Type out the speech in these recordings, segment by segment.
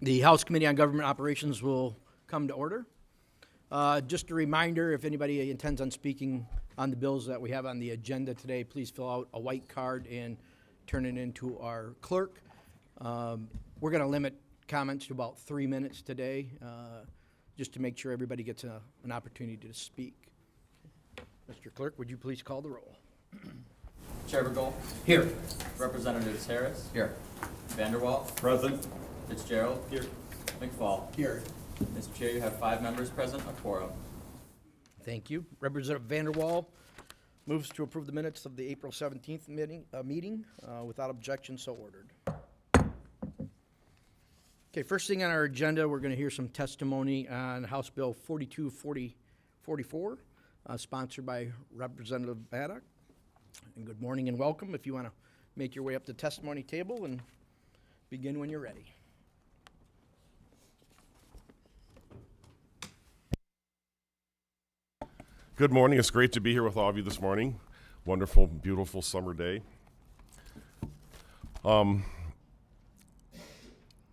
The House Committee on Government Operations will come to order. Just a reminder, if anybody intends on speaking on the bills that we have on the agenda today, please fill out a white card and turn it into our clerk. We're going to limit comments to about 3 minutes today, just to make sure everybody gets an opportunity to speak. Mr. Clerk, would you please call the roll? Chair Bergol. Here. Representatives Harris. Here. Vanderwall. Present. Fitzgerald. Here. McFall. Here. Mr. Chair, you have 5 members present, a quorum. Thank you. Representative Vanderwall moves to approve the minutes of the April 17th meeting without objection, so ordered. Okay, first thing on our agenda, we're going to hear some testimony on House Bill 4244, sponsored by Representative Maddock. And good morning and welcome. If you want to make your way up to the testimony table and begin when you're ready. Good morning. It's great to be here with all of you this morning. Wonderful, beautiful summer day. Over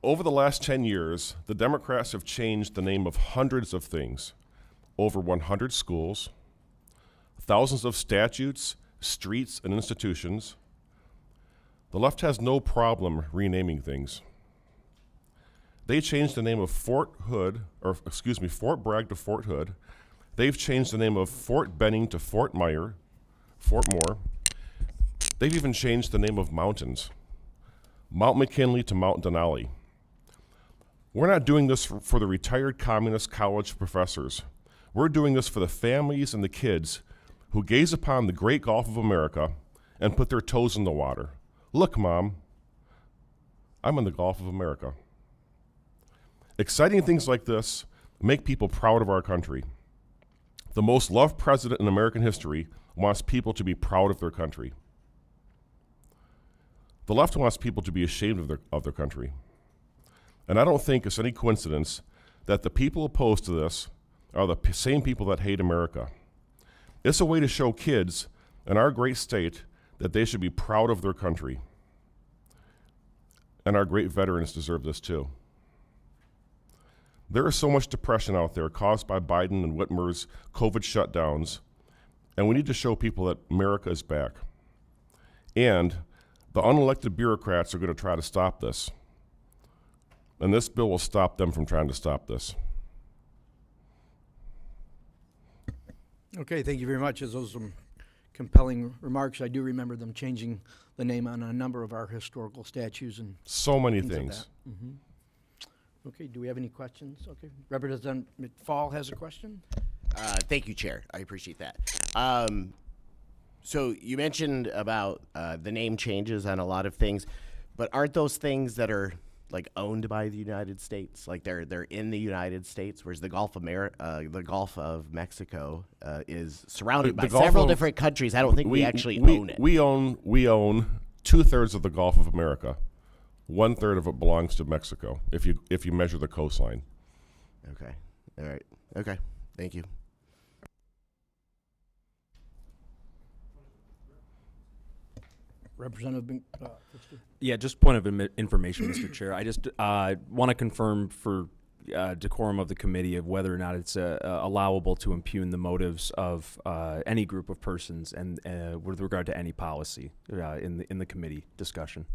the last 10 years, the Democrats have changed the name of hundreds of things. Over 100 schools, thousands of statutes, streets, and institutions. The left has no problem renaming things. They changed the name of Fort Bragg to Fort Hood. They've changed the name of Fort Benning to Fort Moore. They've even changed the name of mountains. Mount McKinley to Mount Denali. We're not doing this for the retired communist college professors. We're doing this for the families and the kids who gaze upon the great Gulf of America and put their toes in the water. Look, Mom, I'm in the Gulf of America. Exciting things like this make people proud of our country. The most loved president in American history wants people to be proud of their country. The left wants people to be ashamed of their country. And I don't think it's any coincidence that the people opposed to this are the same people that hate America. It's a way to show kids in our great state that they should be proud of their country. And our great veterans deserve this too. There is so much depression out there caused by Biden and Whitmer's COVID shutdowns, and we need to show people that America is back. And the unelected bureaucrats are going to try to stop this. And this bill will stop them from trying to stop this. Okay, thank you very much. As those some compelling remarks, I do remember them changing the name on a number of our historical statues and so many things like things. that. Mm-hmm. Okay, do we have any questions? Okay, Representative McFall has a question. Thank you, Chair. I appreciate that. So you mentioned about the name changes on a lot of things, but aren't those things that are like owned by the United States? Like they're in the United States, whereas the Gulf of Mexico is surrounded by several different countries. I don't think we actually own it. We own 2/3 of the Gulf of America. 1/3 of it belongs to Mexico, if you measure the coastline. Okay. All right. Okay. Thank you. Representative Yeah, just point of information, Mr. Chair. I just want to confirm for decorum of the committee of whether or not it's allowable to impugn the motives of any group of persons and with regard to any policy in the committee discussion.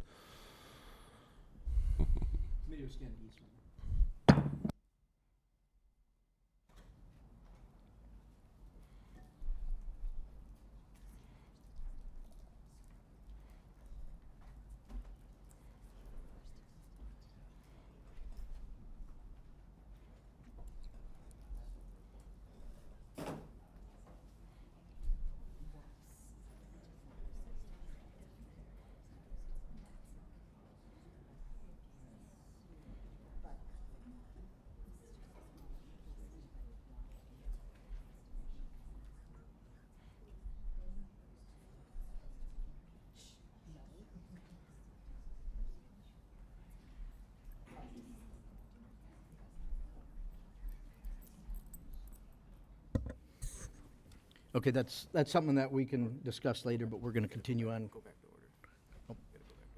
Okay, that's something that we can discuss later, but we're going to continue on. Go back to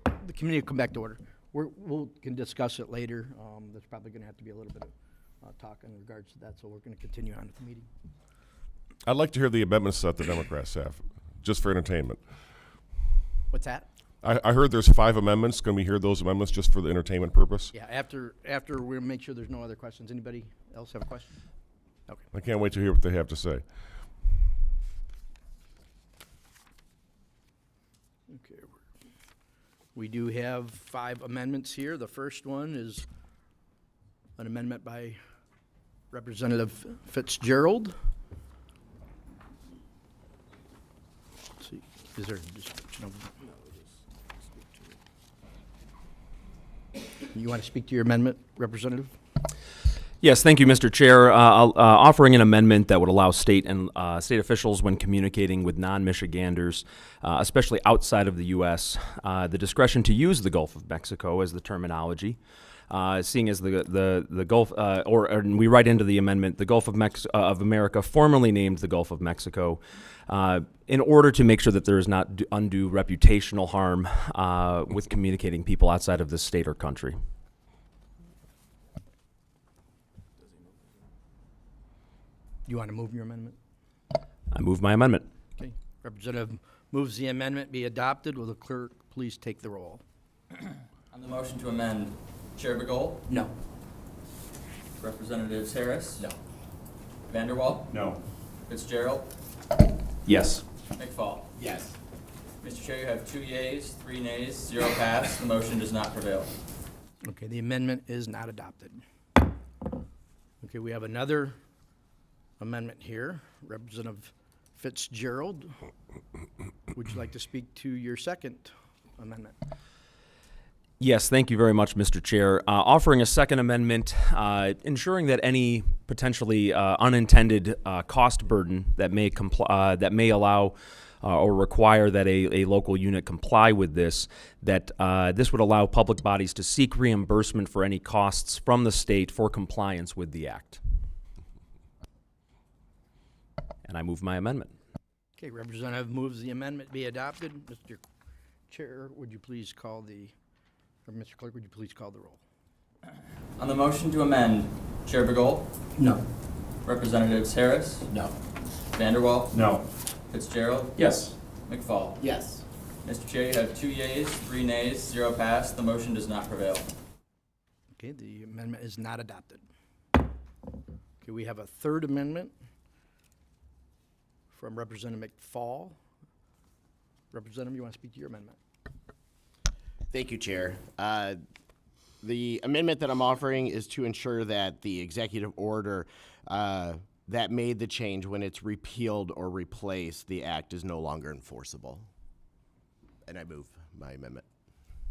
order. The committee will come back to order. We'll can discuss it later. There's probably going to have to be a little bit of talk in regards to that, so we're going to continue on with the meeting. I'd like to hear the amendments that the Democrats have, just for entertainment. What's that? I heard there's 5 amendments. Can we hear those amendments just for the entertainment purpose? Yeah, after we'll make sure there's no other questions. Anybody else have a question? Okay. I can't wait to hear what they have to say. Okay. We do have 5 amendments here. The first one is an amendment by Representative Fitzgerald. Let's see, is there a description of? You want to speak to your amendment, Representative? Yes, thank you, Mr. Chair. Offering an amendment that would allow state and state officials, when communicating with non-Michiganders, especially outside of the U.S., the discretion to use the Gulf of Mexico as the terminology. Seeing as the Gulf, and we write into the amendment, the Gulf of America, formerly named the Gulf of Mexico, in order to make sure that there is not undue reputational harm with communicating people outside of this state or country. You want to move your amendment? I move my amendment. Okay. Representative moves the amendment be adopted. Will the clerk please take the roll? On the motion to amend, Chair Begol, No. Representatives Harris. No. Vanderwall, No. Fitzgerald, Yes. McFall. Yes. Mr. Chair, you have 2 yeas, 3 nays, 0 pass. The motion does not prevail. Okay, the amendment is not adopted. Okay, we have another amendment here. Representative Fitzgerald, would you like to speak to your second amendment? Yes, thank you very much, Mr. Chair. Offering a second amendment, ensuring that any potentially unintended cost burden that may allow or require that a local unit comply with this, that this would allow public bodies to seek reimbursement for any costs from the state for compliance with the act. And I move my amendment. Okay, Representative moves the amendment be adopted. Mr. Chair, would you please call the, or Mr. Clerk, would you please call the roll? On the motion to amend, Chair Begol, No. Representatives Harris, No. Vanderwall, No. Fitzgerald, Yes. McFall. Yes. Mr. Chair, you have 2 yeas, 3 nays, 0 pass. The motion does not prevail. Okay, the amendment is not adopted. Okay, we have a third amendment from Representative McFall. Representative, you want to speak to your amendment? Thank you, Chair. The amendment that I'm offering is to ensure that the executive order that made the change, when it's repealed or replaced, the act is no longer enforceable. And I move my amendment.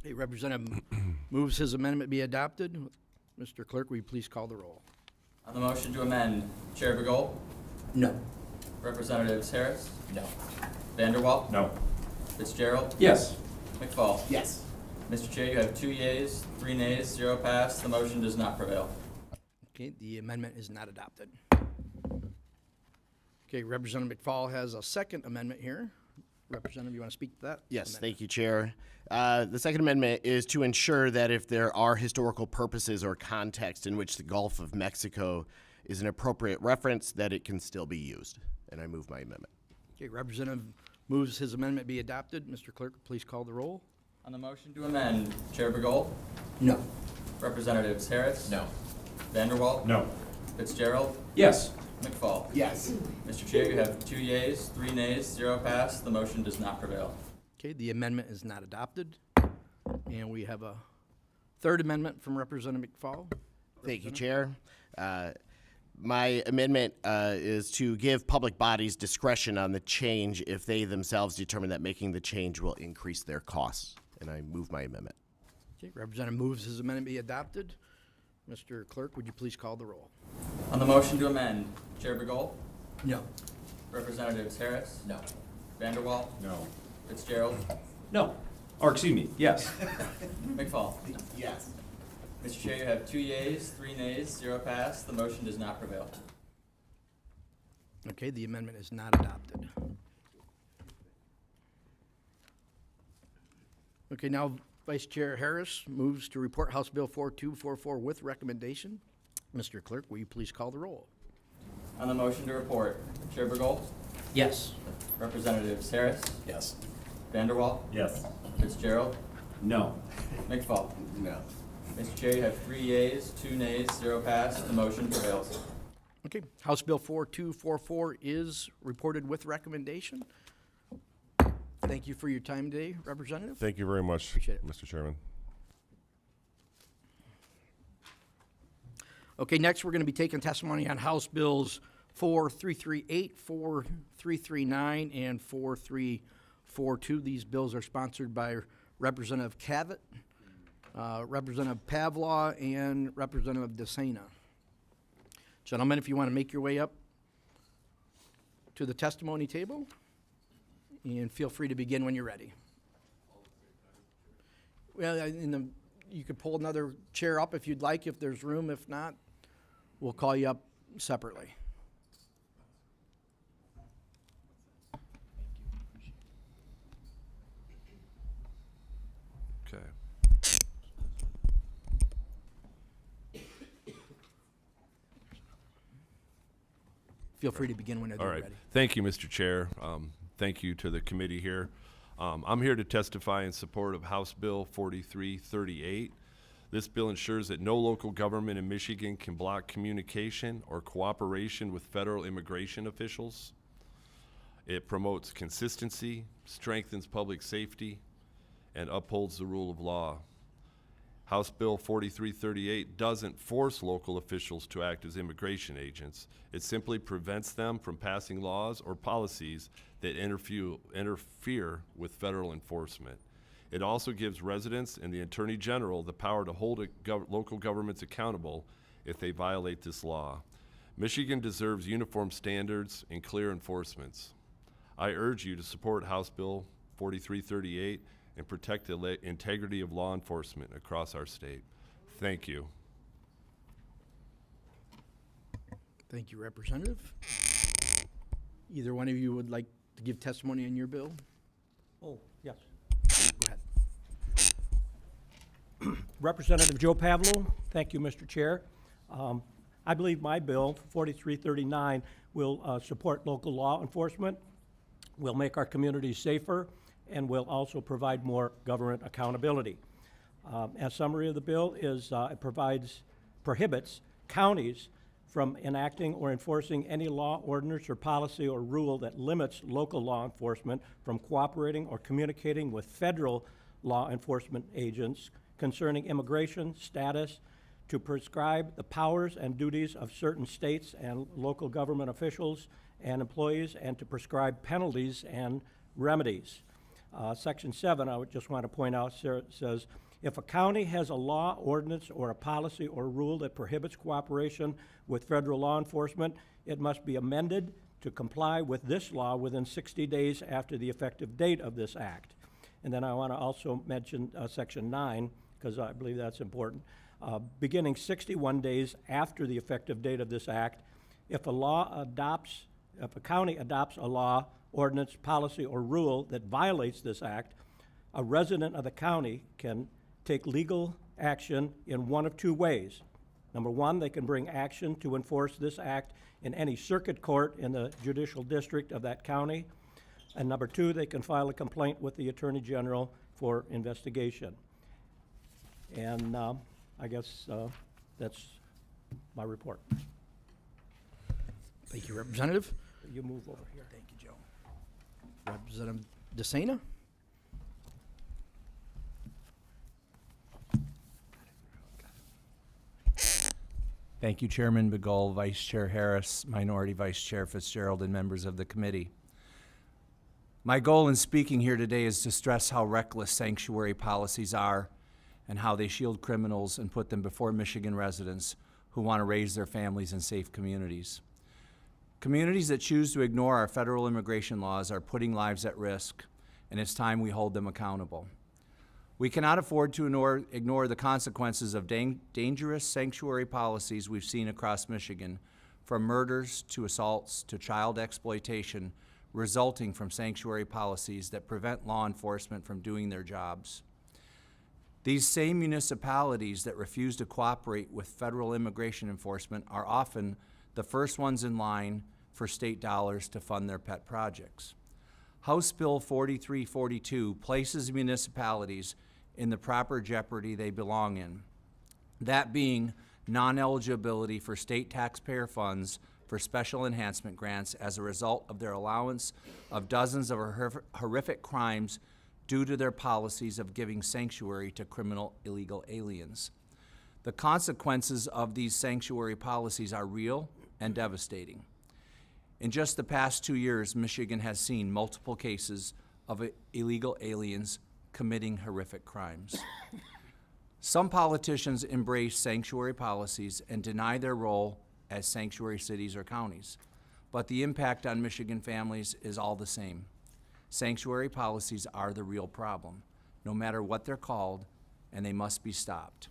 Okay, Representative moves his amendment be adopted. Mr. Clerk, will you please call the roll? On the motion to amend, Chair Begol, No. Representatives Harris, No. Vanderwall, No. Fitzgerald, Yes. McFall. Yes. Mr. Chair, you have 2 yeas, 3 nays, 0 pass. The motion does not prevail. Okay, the amendment is not adopted. Okay, Representative McFall has a second amendment here. Representative, you want to speak to that? Yes, amendment? thank you, Chair. The second amendment is to ensure that if there are historical purposes or context in which the Gulf of Mexico is an appropriate reference, that it can still be used. And I move my amendment. Okay, Representative moves his amendment be adopted. Mr. Clerk, please call the roll. On the motion to amend, Chair Begol, No. Representatives Harris, No. Vanderwall, No. Fitzgerald, Yes. McFall. Yes. Mr. Chair, you have 2 yeas, 3 nays, 0 pass. The motion does not prevail. Okay, the amendment is not adopted. And we have a third amendment from Representative McFall. Thank you, Chair. My amendment is to give public bodies discretion on the change if they themselves determine that making the change will increase their costs. And I move my amendment. Okay, Representative moves his amendment be adopted. Mr. Clerk, would you please call the roll? On the motion to amend, Chair Begol, No. Representatives Harris, No. Vanderwall, No. Fitzgerald, No. Or excuse me, yes. McFall. Yes. Mr. Chair, you have 2 yeas, 3 nays, 0 pass. The motion does not prevail. Okay, the amendment is not adopted. Okay, now Vice Chair Harris moves to report House Bill 4244 with recommendation. Mr. Clerk, will you please call the roll? On the motion to report, Chair Burgold, Yes. Representatives Harris, Yes. Vanderwall, Yes. Fitzgerald, No. McFall. No. Mr. Chair, you have 3 yeas, 2 nays, 0 passed. The motion prevails. Okay, House Bill 4244 is reported with recommendation. Thank you for your time today, Representative. Thank you very much, Appreciate it. Mr. Chairman. Okay, next we're going to be taking testimony on House Bills 4338, 4339, and 4342. These bills are sponsored by Representative Cavitt, Representative Pavlov, and Representative DeSana. Gentlemen, if you want to make your way up to the testimony table, and feel free to begin when you're ready. Well, you could pull another chair up if you'd like, if there's room. If not, we'll call you up separately. Okay. Feel free to begin whenever All you're right. ready. Thank you, Mr. Chair. Thank you to the committee here. I'm here to testify in support of House Bill 4338. This bill ensures that no local government in Michigan can block communication or cooperation with federal immigration officials. It promotes consistency, strengthens public safety, and upholds the rule of law. House Bill 4338 doesn't force local officials to act as immigration agents. It simply prevents them from passing laws or policies that interfere with federal enforcement. It also gives residents and the Attorney General the power to hold local governments accountable if they violate this law. Michigan deserves uniform standards and clear enforcements. I urge you to support House Bill 4338 and protect the integrity of law enforcement across our state. Thank you. Thank you, Representative. Either one of you would like to give testimony on your bill? Oh, yes. Go ahead. Representative Joe Pavlov, thank you, Mr. Chair. I believe my bill, 4339, will support local law enforcement, will make our communities safer, and will also provide more government accountability. A summary of the bill is it prohibits counties from enacting or enforcing any law, ordinance, or policy or rule that limits local law enforcement from cooperating or communicating with federal law enforcement agents concerning immigration status, to prescribe the powers and duties of certain states and local government officials and employees, and to prescribe penalties and remedies. Section 7, I would just want to point out, says, if a county has a law, ordinance, or a policy or rule that prohibits cooperation with federal law enforcement, it must be amended to comply with this law within 60 days after the effective date of this act. And then I want to also mention Section 9, because I believe that's important. Beginning 61 days after the effective date of this act, if a county adopts a law, ordinance, policy, or rule that violates this act, a resident of the county can take legal action in one of two ways. Number one, they can bring action to enforce this act in any circuit court in the judicial district of that county. And number two, they can file a complaint with the Attorney General for investigation. And I guess that's my report. Thank you, Representative. You move over here. Thank you, Joe. Representative DeSana? Thank you, Chairman Begol, Vice Chair Harris, Minority Vice Chair Fitzgerald, and members of the committee. My goal in speaking here today is to stress how reckless sanctuary policies are and how they shield criminals and put them before Michigan residents who want to raise their families in safe communities. Communities that choose to ignore our federal immigration laws are putting lives at risk, and it's time we hold them accountable. We cannot afford to ignore the consequences of dangerous sanctuary policies we've seen across Michigan, from murders to assaults to child exploitation, resulting from sanctuary policies that prevent law enforcement from doing their jobs. These same municipalities that refuse to cooperate with federal immigration enforcement are often the first ones in line for state dollars to fund their pet projects. House Bill 4342 places municipalities in the proper jeopardy they belong in, that being non-eligibility for state taxpayer funds for special enhancement grants as a result of their allowance of dozens of horrific crimes due to their policies of giving sanctuary to criminal illegal aliens. The consequences of these sanctuary policies are real and devastating. In just the past 2 years, Michigan has seen multiple cases of illegal aliens committing horrific crimes. Some politicians embrace sanctuary policies and deny their role as sanctuary cities or counties, but the impact on Michigan families is all the same. Sanctuary policies are the real problem, no matter what they're called, and they must be stopped.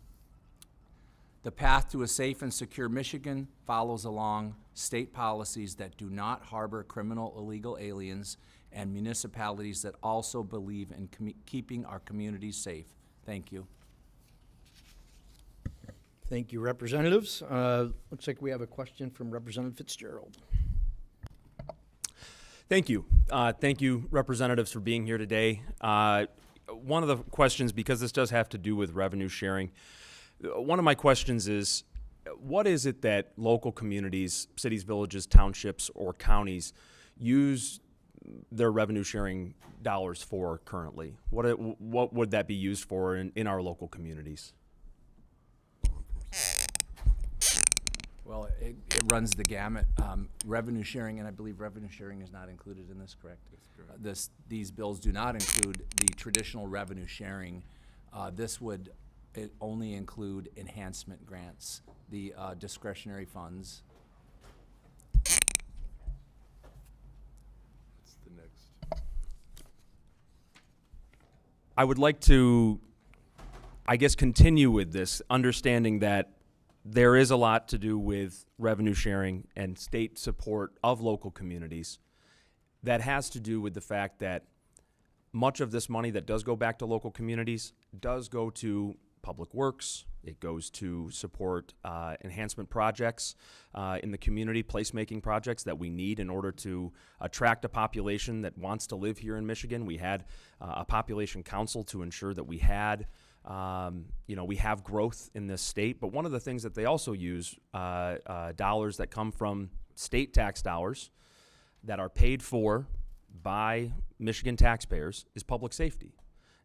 The path to a safe and secure Michigan follows along state policies that do not harbor criminal illegal aliens and municipalities that also believe in keeping our communities safe. Thank you. Thank you, representatives. Looks like we have a question from Representative Fitzgerald. Thank you. Thank you, representatives, for being here today. One of the questions, because this does have to do with revenue sharing, one of my questions is, what is it that local communities, cities, villages, townships, or counties use their revenue sharing dollars for currently? What would that be used for in our local communities? Well, it runs the gamut. Revenue sharing, and I believe revenue sharing is not included in this, correct? That's correct. These bills do not include the traditional revenue sharing. This would only include enhancement grants, the discretionary funds. What's the next? I would like to, I guess, continue with this, understanding that there is a lot to do with revenue sharing and state support of local communities. That has to do with the fact that much of this money that does go back to local communities does go to public works. It goes to support enhancement projects in the community, placemaking projects that we need in order to attract a population that wants to live here in Michigan. We had a population council to ensure that we had we have growth in this state, but one of the things that they also use, dollars that come from state tax dollars that are paid for by Michigan taxpayers, is public safety.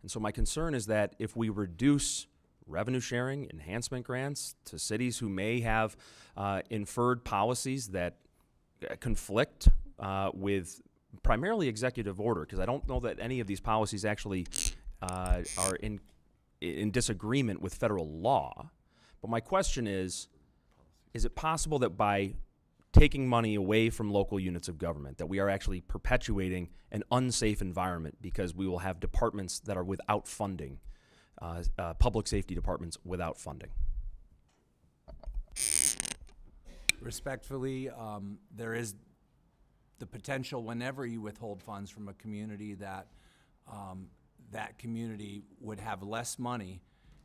And so my concern is that if we reduce revenue sharing, enhancement grants to cities who may have inferred policies that conflict with primarily executive order, because I don't know that any of these policies actually are in disagreement with federal law. But my question is it possible that by taking money away from local units of government, that we are actually perpetuating an unsafe environment because we will have departments that are without funding, public safety departments without funding? Respectfully, there is the potential whenever you withhold funds from a community that that community would have less money,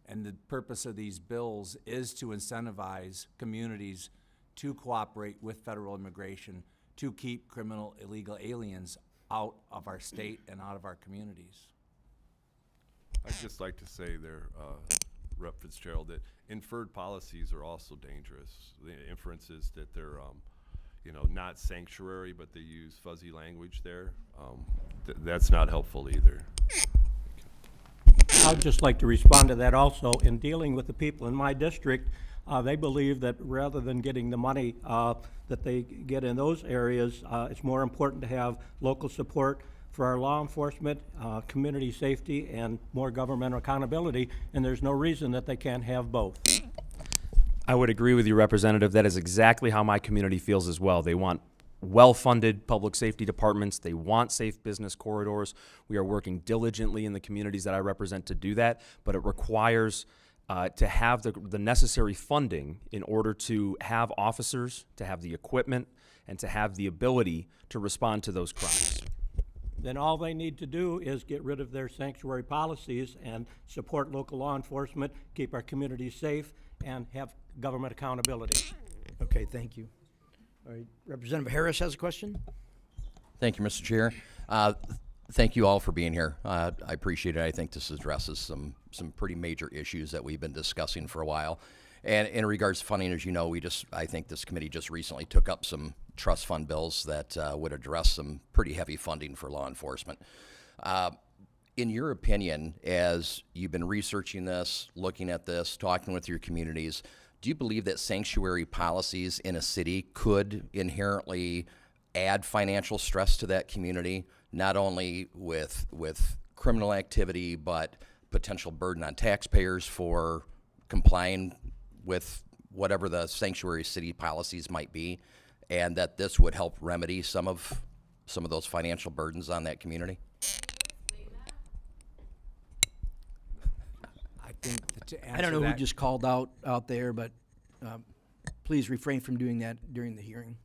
and the purpose of these bills is to incentivize communities to cooperate with federal immigration to keep criminal illegal aliens out of our state and out of our communities. I'd just like to say there, Rep. Fitzgerald, that inferred policies are also dangerous. The inference is that they're not sanctuary, but they use fuzzy language there. That's not helpful either. I'd just like to respond to that also. In dealing with the people in my district, they believe that rather than getting the money that they get in those areas, it's more important to have local support for our law enforcement, community safety, and more governmental accountability, and there's no reason that they can't have both. I would agree with you, Representative. That is exactly how my community feels as well. They want well-funded public safety departments. They want safe business corridors. We are working diligently in the communities that I represent to do that, but it requires to have the necessary funding in order to have officers, to have the equipment, and to have the ability to respond to those crimes. then all they need to do is get rid of their sanctuary policies and support local law enforcement, keep our communities safe, and have government accountability. Okay, thank you. All right, Representative Harris has a question? Thank you, Mr. Chair. Thank you all for being here. I appreciate it. I think this addresses some pretty major issues that we've been discussing for a while. And in regards to funding, as you know, I think this committee just recently took up some trust fund bills that would address some pretty heavy funding for law enforcement. In your opinion, as you've been researching this, looking at this, talking with your communities, do you believe that sanctuary policies in a city could inherently add financial stress to that community, not only with criminal activity, but potential burden on taxpayers for complying with whatever the sanctuary city policies might be, and that this would help remedy some of those financial burdens on that community? I think that to answer I don't know who that- just called out there, but please refrain from doing that during the hearing.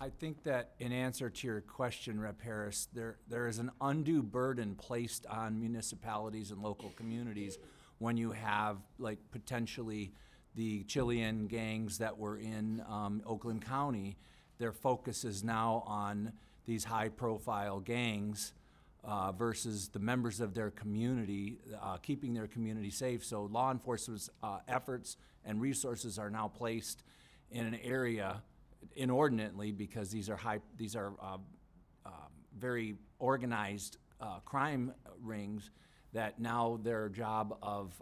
I think that in answer to your question, Rep. Harris, there is an undue burden placed on municipalities and local communities when you have, like, potentially the Chilean gangs that were in Oakland County. Their focus is now on these high-profile gangs versus the members of their community, keeping their community safe. So law enforcement's efforts and resources are now placed in an area inordinately, because these are very organized crime rings, that now their job of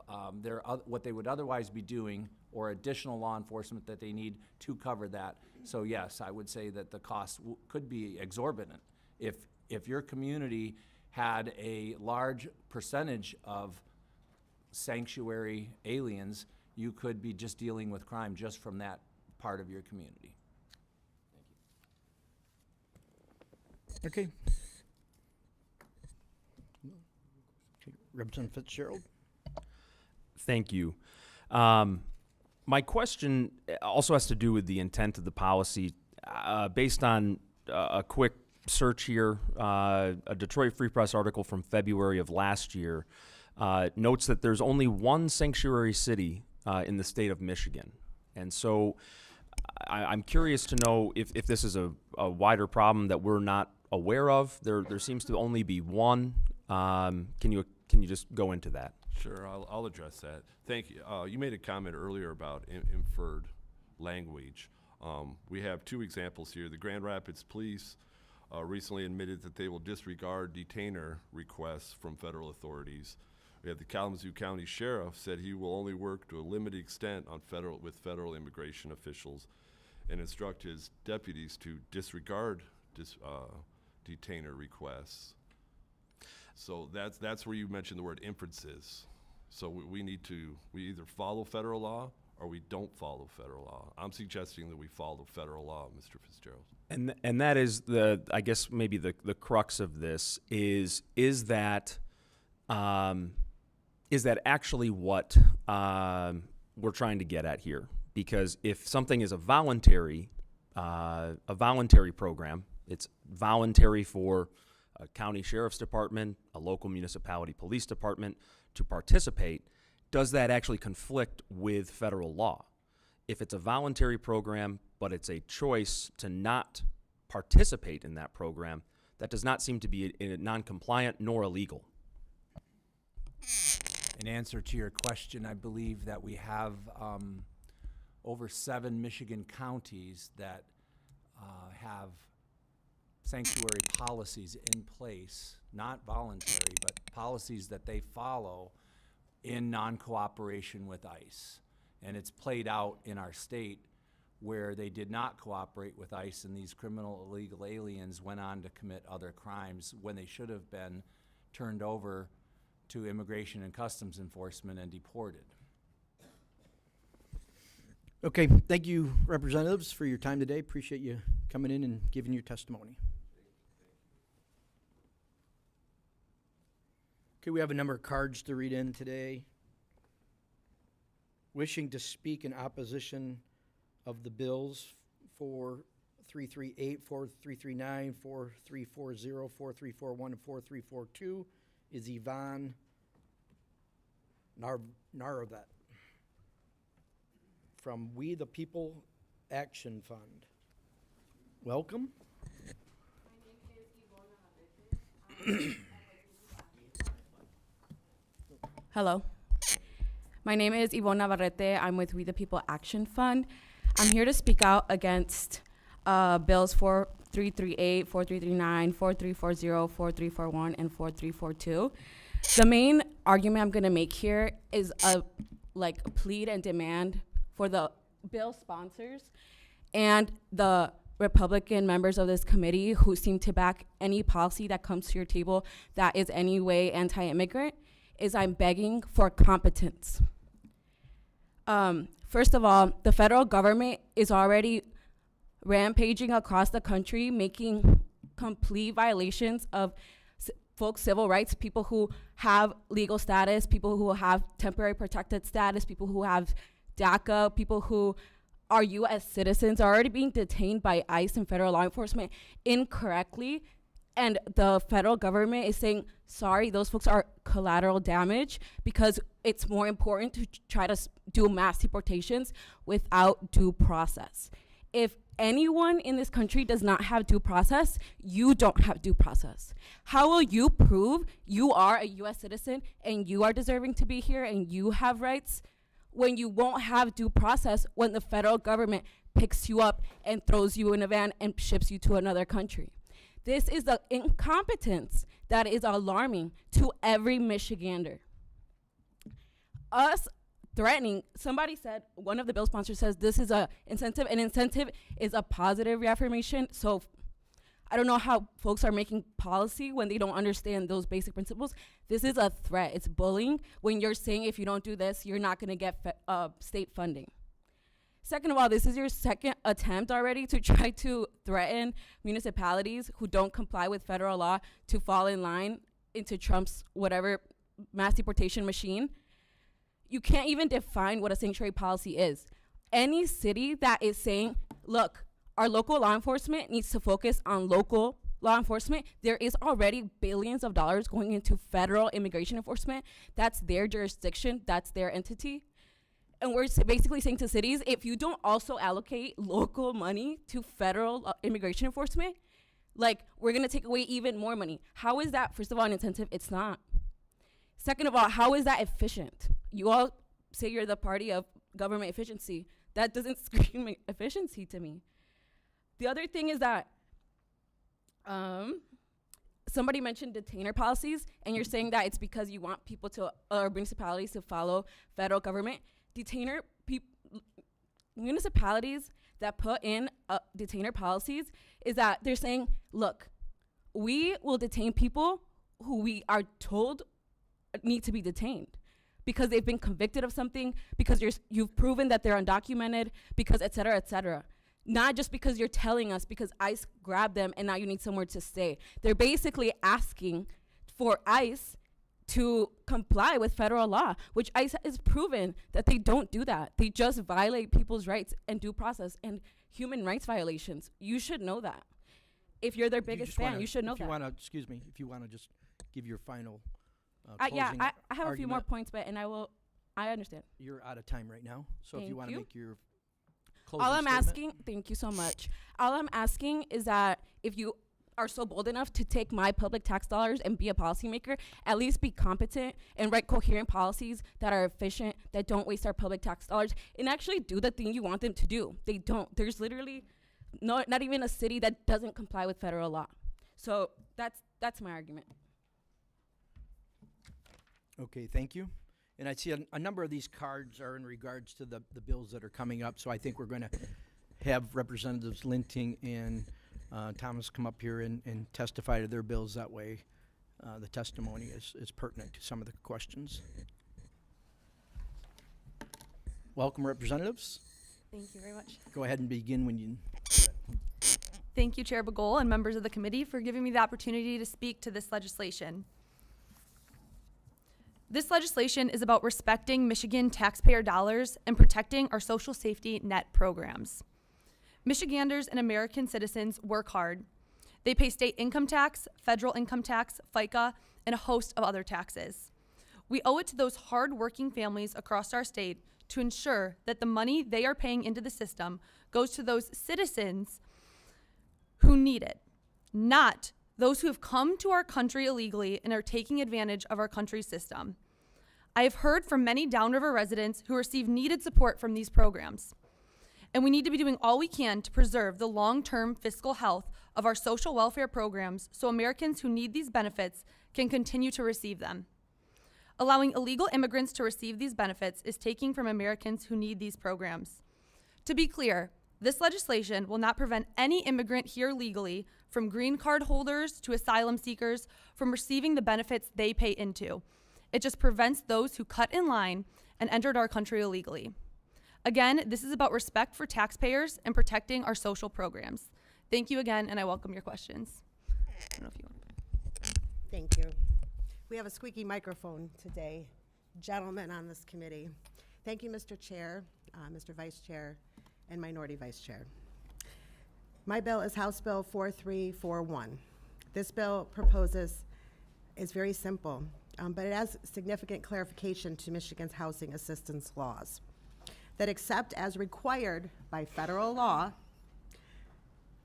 what they would otherwise be doing, or additional law enforcement that they need to cover that. So yes, I would say that the cost could be exorbitant. If your community had a large percentage of sanctuary aliens, you could be just dealing with crime just from that part of your community. Okay. Representative Fitzgerald? Thank you. My question also has to do with the intent of the policy. Based on a quick search here, a Detroit Free Press article from February of last year notes that there's only one sanctuary city in the state of Michigan. And so I'm curious to know if this is a wider problem that we're not aware of. There seems to only be one. Can you just go into that? Sure, I'll address that. Thank you. You made a comment earlier about inferred language. We have two examples here. The Grand Rapids Police recently admitted that they will disregard detainer requests from federal authorities. We have the Kalamazoo County Sheriff said he will only work to a limited extent on with federal immigration officials, and instruct his deputies to disregard detainer requests. So that's where you mentioned the word inferences. So we either follow federal law or we don't follow federal law. I'm suggesting that we follow federal law, Mr. Fitzgerald. And that is I guess maybe the crux of this is that actually what we're trying to get at here? Because if something is a voluntary program, it's voluntary for a county sheriff's department, a local municipality police department to participate, does that actually conflict with federal law? If it's a voluntary program, but it's a choice to not participate in that program, that does not seem to be non-compliant nor illegal. In answer to your question, I believe that we have over 7 Michigan counties that have sanctuary policies in place, not voluntary, but policies that they follow in non-cooperation with ICE. And it's played out in our state where they did not cooperate with ICE, and these criminal illegal aliens went on to commit other crimes when they should have been turned over to Immigration and Customs Enforcement and deported. Okay, thank you, representatives, for your time today. Appreciate you coming in and giving your testimony. Okay, we have a number of cards to read in today. Wishing to speak in opposition of the bills for 4338, 4339, 4340, 4341, and 4342 is Yvonne Naravet from We the People Action Fund. Welcome. Hello. My name is Yvonne Navarrete. I'm with We the People Action Fund. I'm here to speak out against bills 4338, 4339, 4340, 4341, and 4342. The main argument I'm going to make here is a plead and demand for the bill sponsors and the Republican members of this committee who seem to back any policy that comes to your table that is any way anti-immigrant, is I'm begging for competence. First of all, the federal government is already rampaging across the country, making complete violations of folks' civil rights, people who have legal status, people who have temporary protected status, people who have DACA, people who are U.S. citizens are already being detained by ICE and federal law enforcement incorrectly. And the federal government is saying, sorry, those folks are collateral damage because it's more important to try to do mass deportations without due process. If anyone in this country does not have due process, you don't have due process. How will you prove you are a U.S. citizen and you are deserving to be here and you have rights when you won't have due process when the federal government picks you up and throws you in a van and ships you to another country? This is the incompetence that is alarming to every Michigander. Us threatening, somebody said, one of the bill sponsors says this is a incentive. An incentive is a positive reaffirmation. So I don't know how folks are making policy when they don't understand those basic principles. This is a threat. It's bullying when you're saying if you don't do this, you're not going to get state funding. Second of all, this is your second attempt already to try to threaten municipalities who don't comply with federal law to fall in line into Trump's whatever mass deportation machine. You can't even define what a sanctuary policy is. Any city that is saying, look, our local law enforcement needs to focus on local law enforcement, there is already billions of dollars going into federal immigration enforcement. That's their jurisdiction, that's their entity. And we're basically saying to cities, if you don't also allocate local money to federal immigration enforcement, we're gonna take away even more money. How is that, first of all, an incentive? It's not. Second of all, how is that efficient? You all say you're the party of government efficiency. That doesn't scream efficiency to me. The other thing is that somebody mentioned detainer policies, and you're saying that it's because you want people to, or municipalities to follow federal government. Municipalities that put in detainer policies is that they're saying, look, we will detain people who we are told need to be detained because they've been convicted of something, because you've proven that they're undocumented, because et cetera, et cetera. Not just because you're telling us because ICE grabbed them and now you need somewhere to stay. They're basically asking for ICE to comply with federal law, which ICE has proven that they don't do that. They just violate people's rights and due process and human rights violations. You should know that. If you're their biggest fan, you should know that. If you want to just give your final yeah, closing I have a few more argument. points, but I understand. You're out of time right now, so if you want to make your closing All I'm statement. asking, thank you so much. All I'm asking is that if you are so bold enough to take my public tax dollars and be a policymaker, at least be competent and write coherent policies that are efficient, that don't waste our public tax dollars, and actually do the thing you want them to do. They don't. There's literally not even a city that doesn't comply with federal law. So that's my argument. Okay, thank you. And I see a number of these cards are in regards to the bills that are coming up, so I think we're going to have Representatives Linting and Thomas come up here and testify to their bills. That way the testimony is pertinent to some of the questions. Welcome, representatives. Thank you very much. Go ahead and begin when you... Thank you, Chair Bagol and members of the committee for giving me the opportunity to speak to this legislation. This legislation is about respecting Michigan taxpayer dollars and protecting our social safety net programs. Michiganders and American citizens work hard. They pay state income tax, federal income tax, FICA, and a host of other taxes. We owe it to those hard-working families across our state to ensure that the money they are paying into the system goes to those citizens who need it, not those who have come to our country illegally and are taking advantage of our country's system. I have heard from many Downriver residents who receive needed support from these programs. And we need to be doing all we can to preserve the long-term fiscal health of our social welfare programs so Americans who need these benefits can continue to receive them. Allowing illegal immigrants to receive these benefits is taking from Americans who need these programs. To be clear, this legislation will not prevent any immigrant here legally, from green card holders to asylum seekers, from receiving the benefits they pay into. It just prevents those who cut in line and entered our country illegally. Again, this is about respect for taxpayers and protecting our social programs. Thank you again, and I welcome your questions. I don't know if you want. Thank you. We have a squeaky microphone today, gentlemen on this committee. Thank you, Mr. Chair, Mr. Vice Chair, and Minority Vice Chair. My bill is House Bill 4341. This bill is very simple, but it has significant clarification to Michigan's housing assistance laws that, except as required by federal law,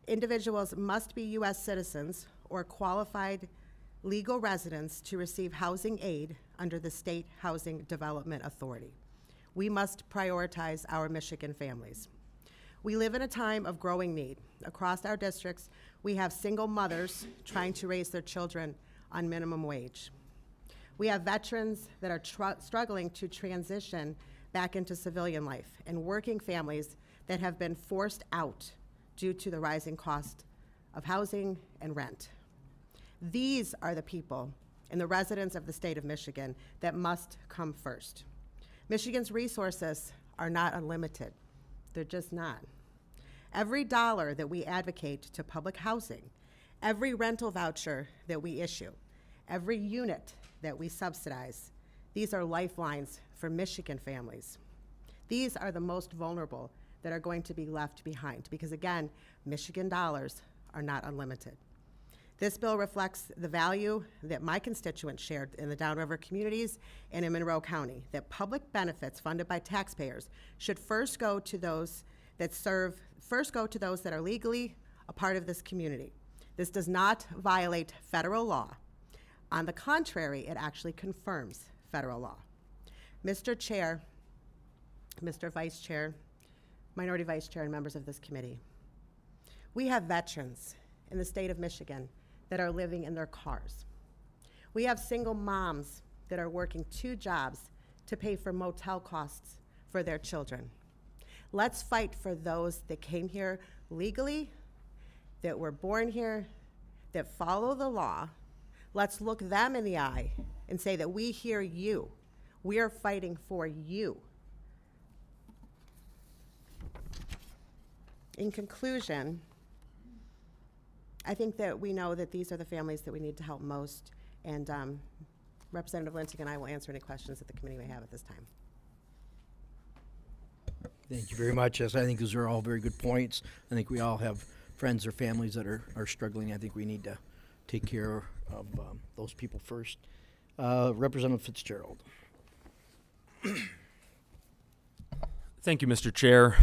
individuals must be U.S. citizens or qualified legal residents to receive housing aid under the State Housing Development Authority. We must prioritize our Michigan families. We live in a time of growing need. Across our districts, we have single mothers trying to raise their children on minimum wage. We have veterans that are struggling to transition back into civilian life, and working families that have been forced out due to the rising cost of housing and rent. These are the people and the residents of the state of Michigan that must come first. Michigan's resources are not unlimited. They're just not. Every dollar that we advocate to public housing, every rental voucher that we issue, every unit that we subsidize, these are lifelines for Michigan families. These are the most vulnerable that are going to be left behind because, again, Michigan dollars are not unlimited. This bill reflects the value that my constituents shared in the Downriver communities and in Monroe County, that public benefits funded by taxpayers should first go to those that are legally a part of this community. This does not violate federal law. On the contrary, it actually confirms federal law. Mr. Chair, Mr. Vice Chair, Minority Vice Chair, and members of this committee, we have veterans in the state of Michigan that are living in their cars. We have single moms that are working 2 jobs to pay for motel costs for their children. Let's fight for those that came here legally, that were born here, that follow the law. Let's look them in the eye and say that we hear you. We are fighting for you. In conclusion, I think that we know that these are the families that we need to help most, and Representative Linting and I will answer any questions that the committee may have at this time. Thank you very much. Yes, I think those are all very good points. I think we all have friends or families that are struggling. I think we need to take care of those people first. Representative Fitzgerald. Thank you, Mr. Chair.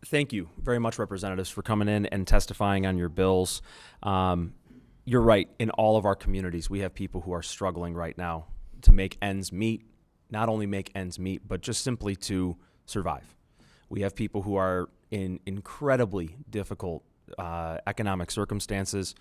Thank you very much, representatives, for coming in and testifying on your bills. You're right. In all of our communities, we have people who are struggling right now to make ends meet, not only make ends meet, but just simply to survive. We have people who are in incredibly difficult economic circumstances.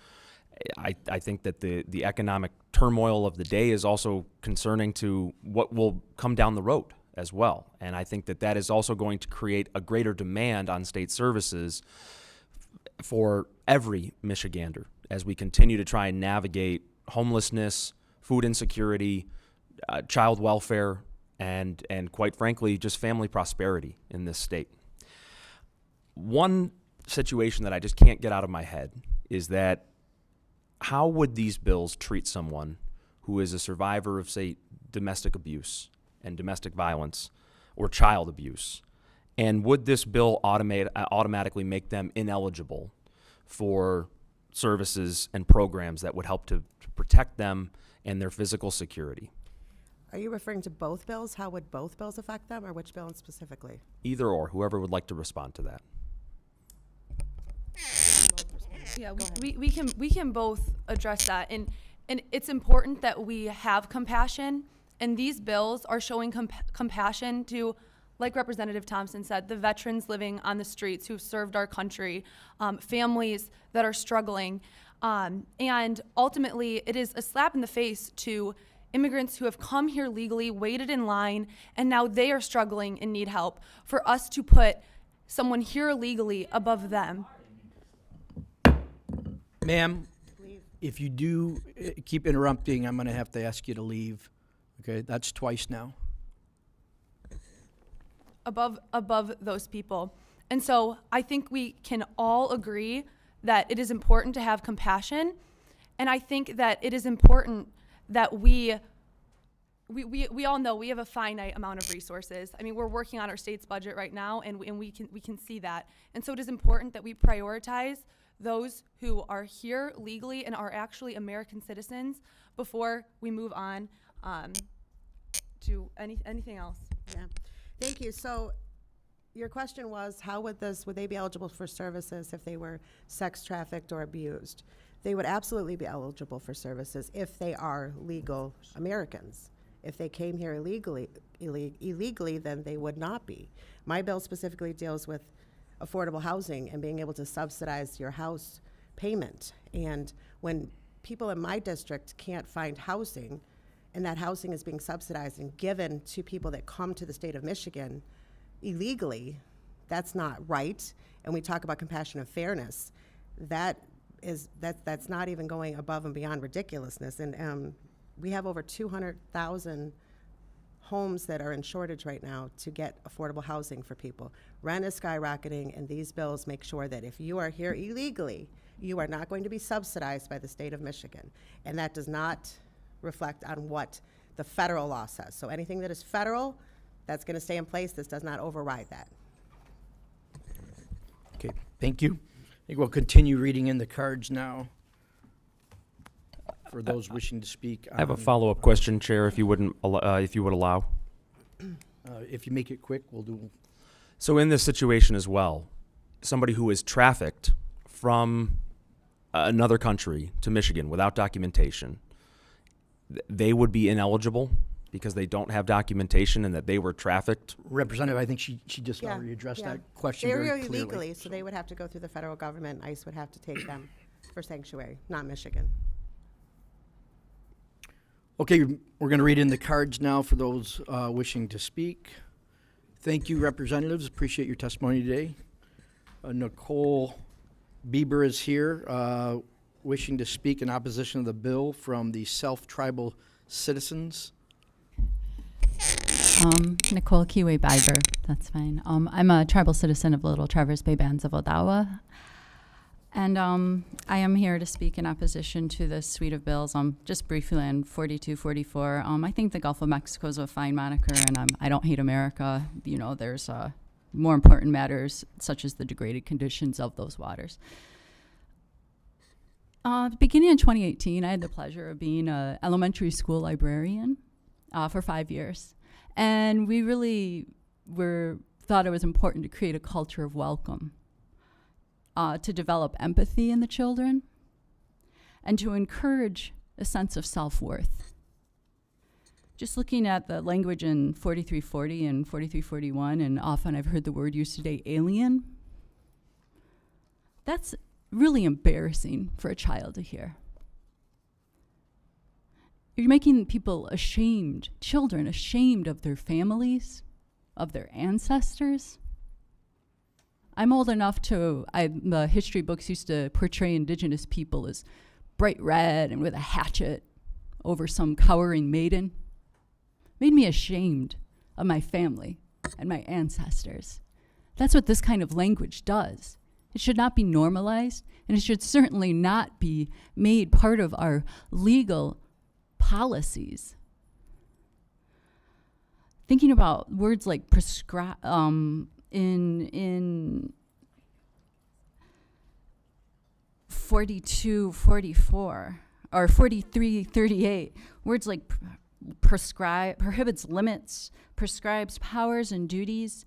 I think that the economic turmoil of the day is also concerning to what will come down the road as well. And I think that that is also going to create a greater demand on state services for every Michigander as we continue to try and navigate homelessness, food insecurity, child welfare, and quite frankly, just family prosperity in this state. One situation that I just can't get out of my head is that how would these bills treat someone who is a survivor of, say, domestic abuse and domestic violence or child abuse And would this bill automatically make them ineligible for services and programs that would help to protect them and their physical security? Are you referring to both bills? How would both bills affect them, or which bill specifically? Either or, whoever would like to respond to that. Yeah, we can both address that, and it's important that we have compassion, and these bills are showing compassion to, like Representative Thompson said, the veterans living on the streets who've served our country, families that are struggling, and ultimately it is a slap in the face to immigrants who have come here legally, waited in line, and now they are struggling and need help. For us to put someone here illegally above them. Ma'am, if you do keep interrupting, I'm going to have to ask you to leave. Okay, that's twice now. Above those people. And so I think we can all agree that it is important to have compassion, and I think that it is important that we all know we have a finite amount of resources. I mean, we're working on our state's budget right now, and we can see that. And so it is important that we prioritize those who are here legally and are actually American citizens before we move on to anything else. Yeah, thank you. So your question was, how would they be eligible for services if they were sex trafficked or abused? They would absolutely be eligible for services if they are legal Americans. If they came here illegally, then they would not be. My bill specifically deals with affordable housing and being able to subsidize your house payment. And when people in my district can't find housing, and that housing is being subsidized and given to people that come to the state of Michigan illegally, that's not right. And we talk about compassion and fairness. That's not even going above and beyond ridiculousness. And we have over 200,000 homes that are in shortage right now to get affordable housing for people. Rent is skyrocketing, and these bills make sure that if you are here illegally, you are not going to be subsidized by the state of Michigan. And that does not reflect on what the federal law says. So anything that is federal, that's going to stay in place. This does not override that. Okay, thank you. I think we'll continue reading in the cards now for those wishing to speak. I have a follow-up question, Chair, if you would allow. If you make it quick, we'll do. So in this situation as well, somebody who is trafficked from another country to Michigan without documentation, they would be ineligible because they don't have documentation and that they were trafficked? Representative, I think she just already addressed that question They're very here clearly. illegally, so they would have to go through the federal government. ICE would have to take them for sanctuary, not Michigan. Okay, we're going to read in the cards now for those wishing to speak. Thank you, representatives. Appreciate your testimony today. Nicole Bieber is here, wishing to speak in opposition of the bill from the Self-Tribal Citizens. Nicole Kiwi Bieber, that's fine. I'm a tribal citizen of Little Traverse Bay Bands of Odawa. And I am here to speak in opposition to this suite of bills. Just briefly on 4244, I think the Gulf of Mexico is a fine moniker, and I don't hate America. You know, there's more important matters, such as the degraded conditions of those waters. Beginning in 2018, I had the pleasure of being an elementary school librarian for 5 years. And we really thought it was important to create a culture of welcome. To develop empathy in the children, and to encourage a sense of self-worth. Just looking at the language in 4340 and 4341, and often I've heard the word used today, alien, that's really embarrassing for a child to hear. You're making people ashamed, children ashamed of their families, of their ancestors. I'm old enough the history books used to portray indigenous people as bright red and with a hatchet over some cowering maiden. Made me ashamed of my family and my ancestors. That's what this kind of language does. It should not be normalized, and it should certainly not be made part of our legal policies. Thinking about words like in 42, 44, or 43, 38, words like prohibits, limits, prescribes powers and duties,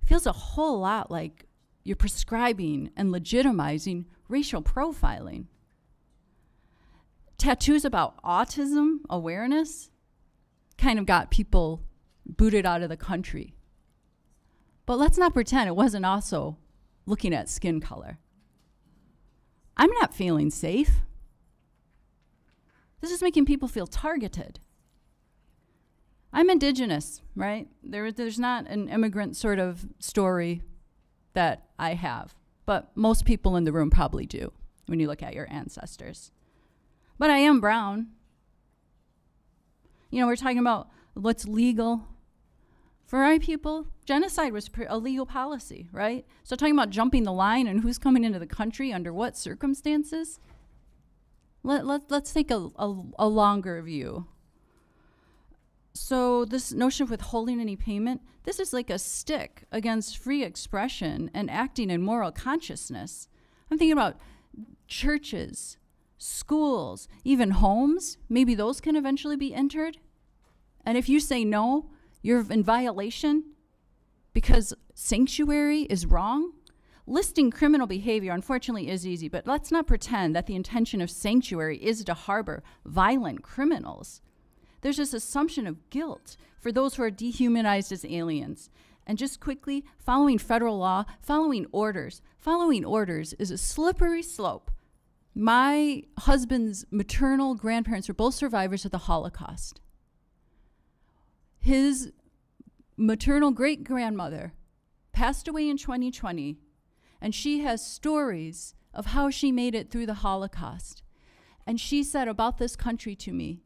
feels a whole lot like you're prescribing and legitimizing racial profiling. Tattoos about autism awareness kind of got people booted out of the country. But let's not pretend it wasn't also looking at skin color. I'm not feeling safe. This is making people feel targeted. I'm indigenous, right? There's not an immigrant sort of story that I have, but most people in the room probably do when you look at your ancestors. But I am brown. You know, we're talking about what's legal. For our people, genocide was a legal policy, right? So talking about jumping the line and who's coming into the country under what circumstances, let's take a longer view. So this notion of withholding any payment, this is like a stick against free expression and acting in moral consciousness. I'm thinking about churches, schools, even homes. Maybe those can eventually be entered. And if you say no, you're in violation because sanctuary is wrong. Listing criminal behavior, unfortunately, is easy, but let's not pretend that the intention of sanctuary is to harbor violent criminals. There's this assumption of guilt for those who are dehumanized as aliens. And just quickly, following federal law, following orders is a slippery slope. My husband's maternal grandparents were both survivors of the Holocaust. His maternal great-grandmother passed away in 2020, and she has stories of how she made it through the Holocaust. And she said about this country to me,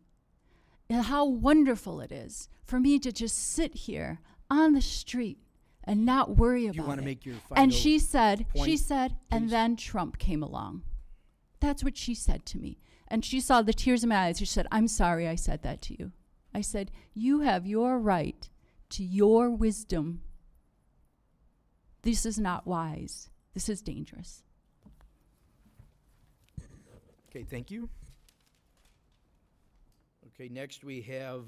and how wonderful it is for me to just sit here on the street and not worry about it. You want to make your final And she said, point, and then Trump came along. That's what she said to me. And she saw the tears in my eyes. She said, I'm sorry I said that to you. I said, you have your right to your wisdom. This is not wise. This is dangerous. Okay, thank you. Okay, next we have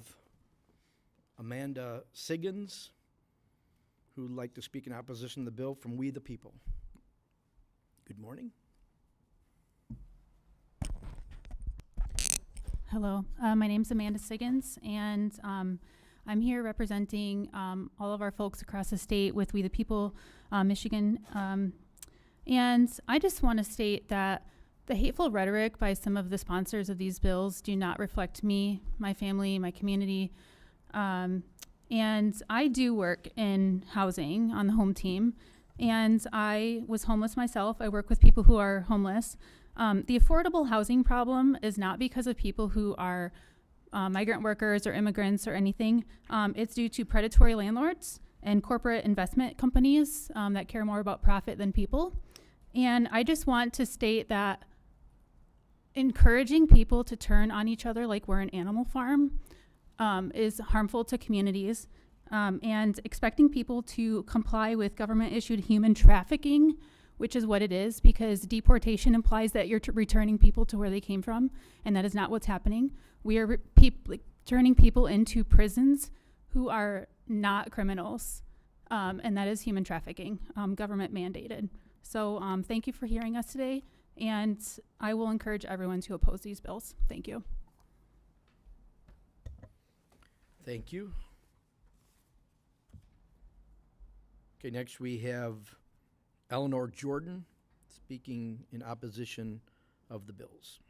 Amanda Siggins, who would like to speak in opposition to the bill from We the People. Good morning. Hello, my name's Amanda Siggins, and I'm here representing all of our folks across the state with We the People, Michigan. And I just want to state that the hateful rhetoric by some of the sponsors of these bills do not reflect me, my family, my community. And I do work in housing on the home team, and I was homeless myself. I work with people who are homeless. The affordable housing problem is not because of people who are migrant workers or immigrants or anything. It's due to predatory landlords and corporate investment companies that care more about profit than people. And I just want to state that encouraging people to turn on each other like we're an animal farm is harmful to communities. And expecting people to comply with government-issued human trafficking, which is what it is, because deportation implies that you're returning people to where they came from, and that is not what's happening. We are turning people into prisons who are not criminals, and that is human trafficking, government mandated. So thank you for hearing us today, and I will encourage everyone to oppose these bills. Thank you. Thank you. Okay, next we have Eleanor Jordan speaking in opposition of the bills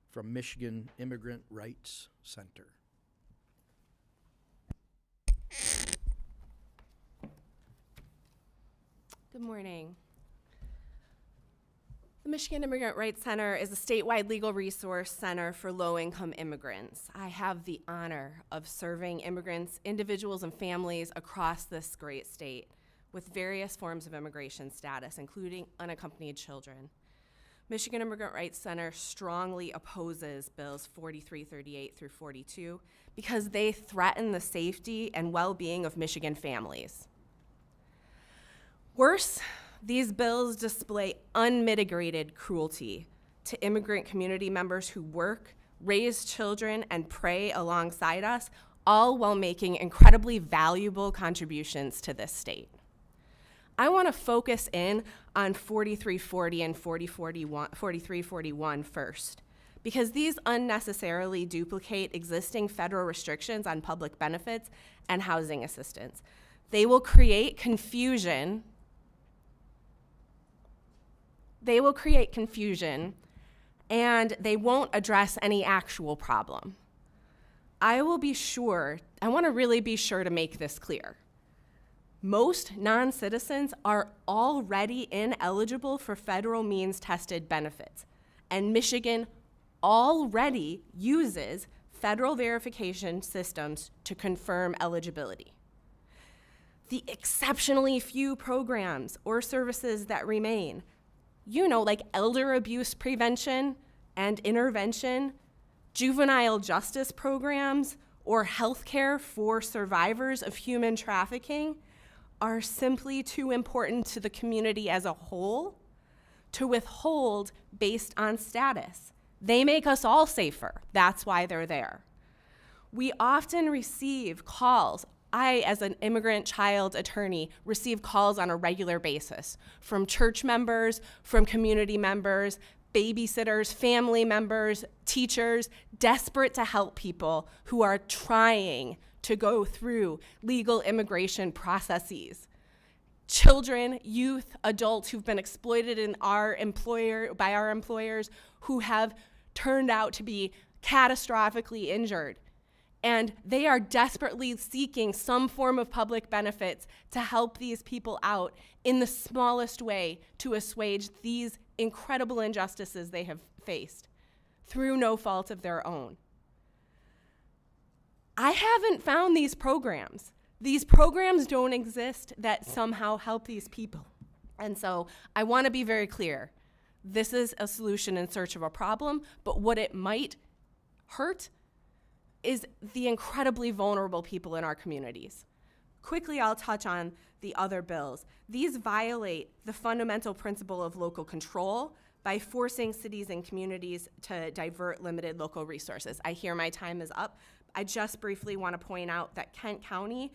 from Michigan Immigrant Rights Center. Good morning. The Michigan Immigrant Rights Center is a statewide legal resource center for low-income immigrants. I have the honor of serving immigrants, individuals, and families across this great state with various forms of immigration status, including unaccompanied children. Michigan Immigrant Rights Center strongly opposes bills 4338 through 42 because they threaten the safety and well-being of Michigan families. Worse, these bills display unmitigated cruelty to immigrant community members who work, raise children, and pray alongside us, all while making incredibly valuable contributions to this state. I want to focus in on 4340 and 4341 first, because these unnecessarily duplicate existing federal restrictions on public benefits and housing assistance. They will create confusion. And they won't address any actual problem. I want to really be sure to make this clear. Most non-citizens are already ineligible for federal means-tested benefits, and Michigan already uses federal verification systems to confirm eligibility. The exceptionally few programs or services that remain, like elder abuse prevention and intervention, juvenile justice programs, or healthcare for survivors of human trafficking, are simply too important to the community as a whole to withhold based on status. They make us all safer. That's why they're there. We often receive calls. I, as an immigrant child attorney, receive calls on a regular basis from church members, from community members, babysitters, family members, teachers, desperate to help people who are trying to go through legal immigration processes. Children, youth, adults who've been exploited by our employers, who have turned out to be catastrophically injured. And they are desperately seeking some form of public benefits to help these people out in the smallest way to assuage these incredible injustices they have faced through no fault of their own. I haven't found these programs. These programs don't exist that somehow help these people. And so I want to be very clear. This is a solution in search of a problem, but what it might hurt is the incredibly vulnerable people in our communities. Quickly, I'll touch on the other bills. These violate the fundamental principle of local control by forcing cities and communities to divert limited local resources. I hear my time is up. I just briefly want to point out that Kent County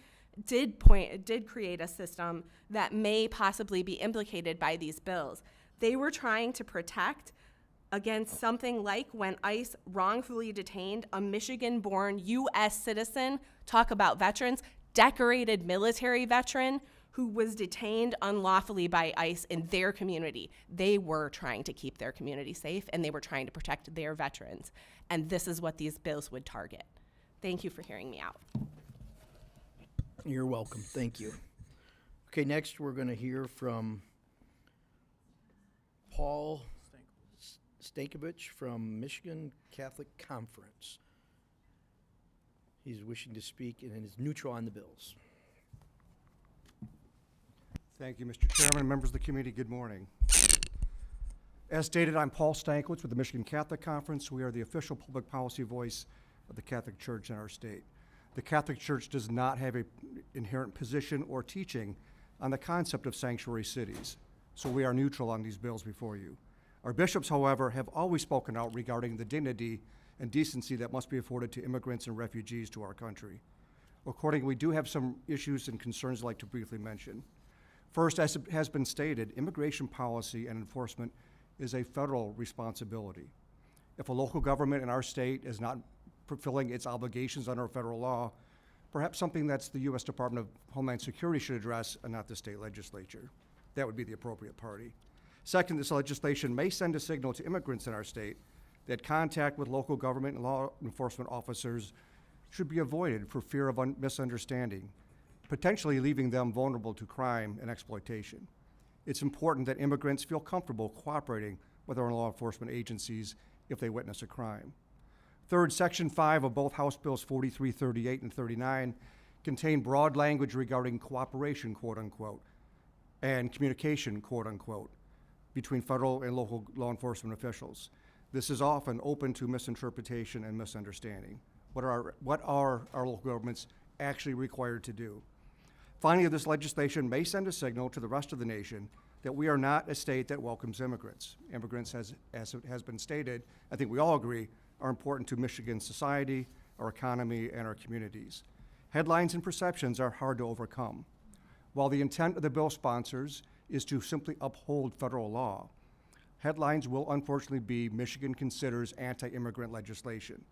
did create a system that may possibly be implicated by these bills. They were trying to protect against something like when ICE wrongfully detained a Michigan-born U.S. citizen, talk about veterans, decorated military veteran who was detained unlawfully by ICE in their community. They were trying to keep their community safe, and they were trying to protect their veterans. And this is what these bills would target. Thank you for hearing me out. You're welcome. Thank you. Okay, next we're going to hear from Paul Stankovich from Michigan Catholic Conference. He's wishing to speak and is neutral on the bills. Thank you, Mr. Chairman, members of the committee, good morning. As stated, I'm Paul Stankovich with the Michigan Catholic Conference. We are the official public policy voice of the Catholic Church in our state. The Catholic Church does not have an inherent position or teaching on the concept of sanctuary cities, so we are neutral on these bills before you. Our bishops, however, have always spoken out regarding the dignity and decency that must be afforded to immigrants and refugees to our country. Accordingly, we do have some issues and concerns I'd like to briefly mention. First, as it has been stated, immigration policy and enforcement is a federal responsibility. If a local government in our state is not fulfilling its obligations under federal law, perhaps something that's the U.S. Department of Homeland Security should address and not the state legislature. That would be the appropriate party. Second, this legislation may send a signal to immigrants in our state that contact with local government and law enforcement officers should be avoided for fear of misunderstanding, potentially leaving them vulnerable to crime and exploitation. It's important that immigrants feel comfortable cooperating with our law enforcement agencies if they witness a crime. Third, Section 5 of both House Bills 4338 and 39 contain broad language regarding cooperation, quote unquote, and communication, quote unquote, between federal and local law enforcement officials. This is often open to misinterpretation and misunderstanding. What are our local governments actually required to do? Finding of this legislation may send a signal to the rest of the nation that we are not a state that welcomes immigrants. Immigrants, as it has been stated, I think we all agree, are important to Michigan's society, our economy, and our communities. Headlines and perceptions are hard to overcome. While the intent of the bill sponsors is to simply uphold federal law, headlines will unfortunately be Michigan considers anti-immigrant legislation.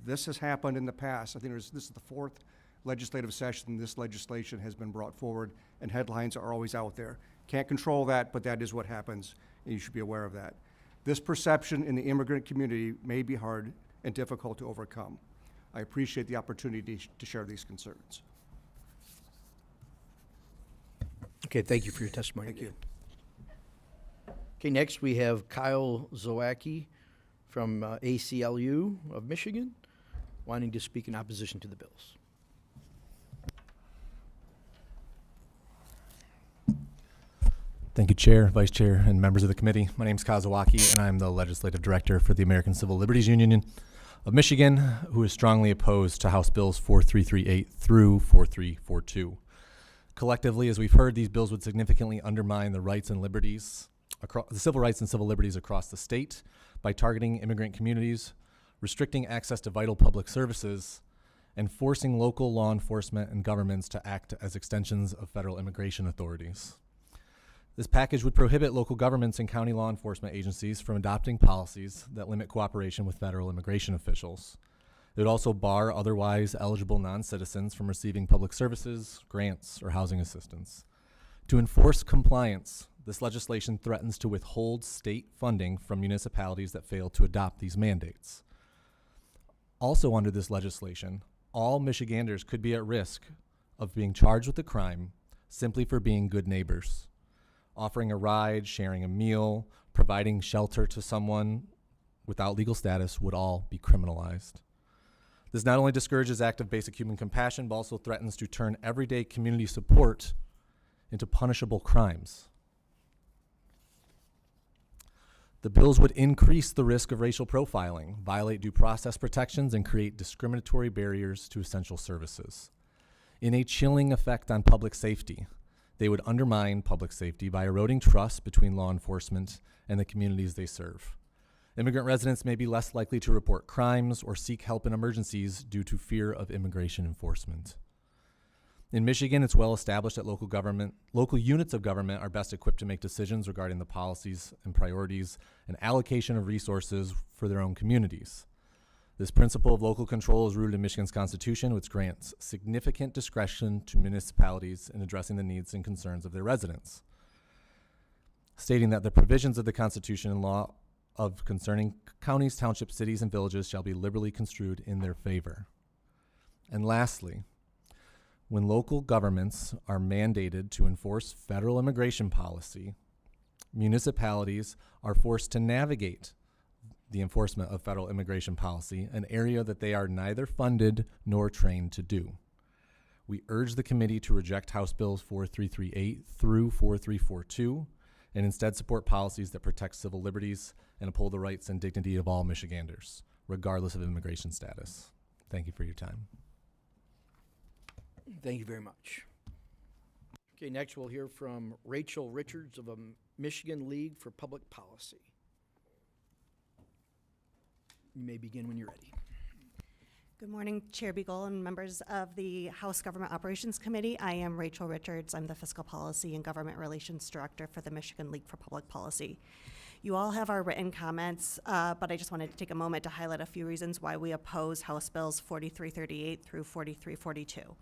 This has happened in the past. I think this is the fourth legislative session this legislation has been brought forward, and headlines are always out there. Can't control that, but that is what happens, and you should be aware of that. This perception in the immigrant community may be hard and difficult to overcome. I appreciate the opportunity to share these concerns. Okay, thank you for your testimony. Thank you. Okay, next we have Kyle Zawacki from ACLU of Michigan, wanting to speak in opposition to the bills. Thank you, Chair, Vice Chair, and members of the committee. My name is Kazawaki, and I'm the Legislative Director for the American Civil Liberties Union of Michigan, who is strongly opposed to House Bills 4338 through 4342. Collectively, as we've heard, these bills would significantly undermine the rights and liberties, the civil rights and civil liberties across the state by targeting immigrant communities, restricting access to vital public services, and forcing local law enforcement and governments to act as extensions of federal immigration authorities. This package would prohibit local governments and county law enforcement agencies from adopting policies that limit cooperation with federal immigration officials. It would also bar otherwise eligible non-citizens from receiving public services, grants, or housing assistance. To enforce compliance, this legislation threatens to withhold state funding from municipalities that fail to adopt these mandates. Also under this legislation, all Michiganders could be at risk of being charged with a crime simply for being good neighbors. Offering a ride, sharing a meal, providing shelter to someone without legal status would all be criminalized. This not only discourages active basic human compassion, but also threatens to turn everyday community support into punishable crimes. The bills would increase the risk of racial profiling, violate due process protections, and create discriminatory barriers to essential services. In a chilling effect on public safety, they would undermine public safety by eroding trust between law enforcement and the communities they serve. Immigrant residents may be less likely to report crimes or seek help in emergencies due to fear of immigration enforcement. In Michigan, it's well established that local units of government are best equipped to make decisions regarding the policies and priorities and allocation of resources for their own communities. This principle of local control is rooted in Michigan's Constitution, which grants significant discretion to municipalities in addressing the needs and concerns of their residents, stating that the provisions of the Constitution and law of concerning counties, townships, cities, and villages shall be liberally construed in their favor. And lastly, when local governments are mandated to enforce federal immigration policy, municipalities are forced to navigate the enforcement of federal immigration policy, an area that they are neither funded nor trained to do. We urge the committee to reject House Bills 4338 through 4342 and instead support policies that protect civil liberties and uphold the rights and dignity of all Michiganders, regardless of immigration status. Thank you for your time. Thank you very much. Okay, next we'll hear from Rachel Richards of Michigan League for Public Policy. You may begin when you're ready. Good morning, Chair Beagle and members of the House Government Operations Committee. I am Rachel Richards. I'm the Fiscal Policy and Government Relations Director for the Michigan League for Public Policy. You all have our written comments, but I just wanted to take a moment to highlight a few reasons why we oppose House Bills 4338 through 4342.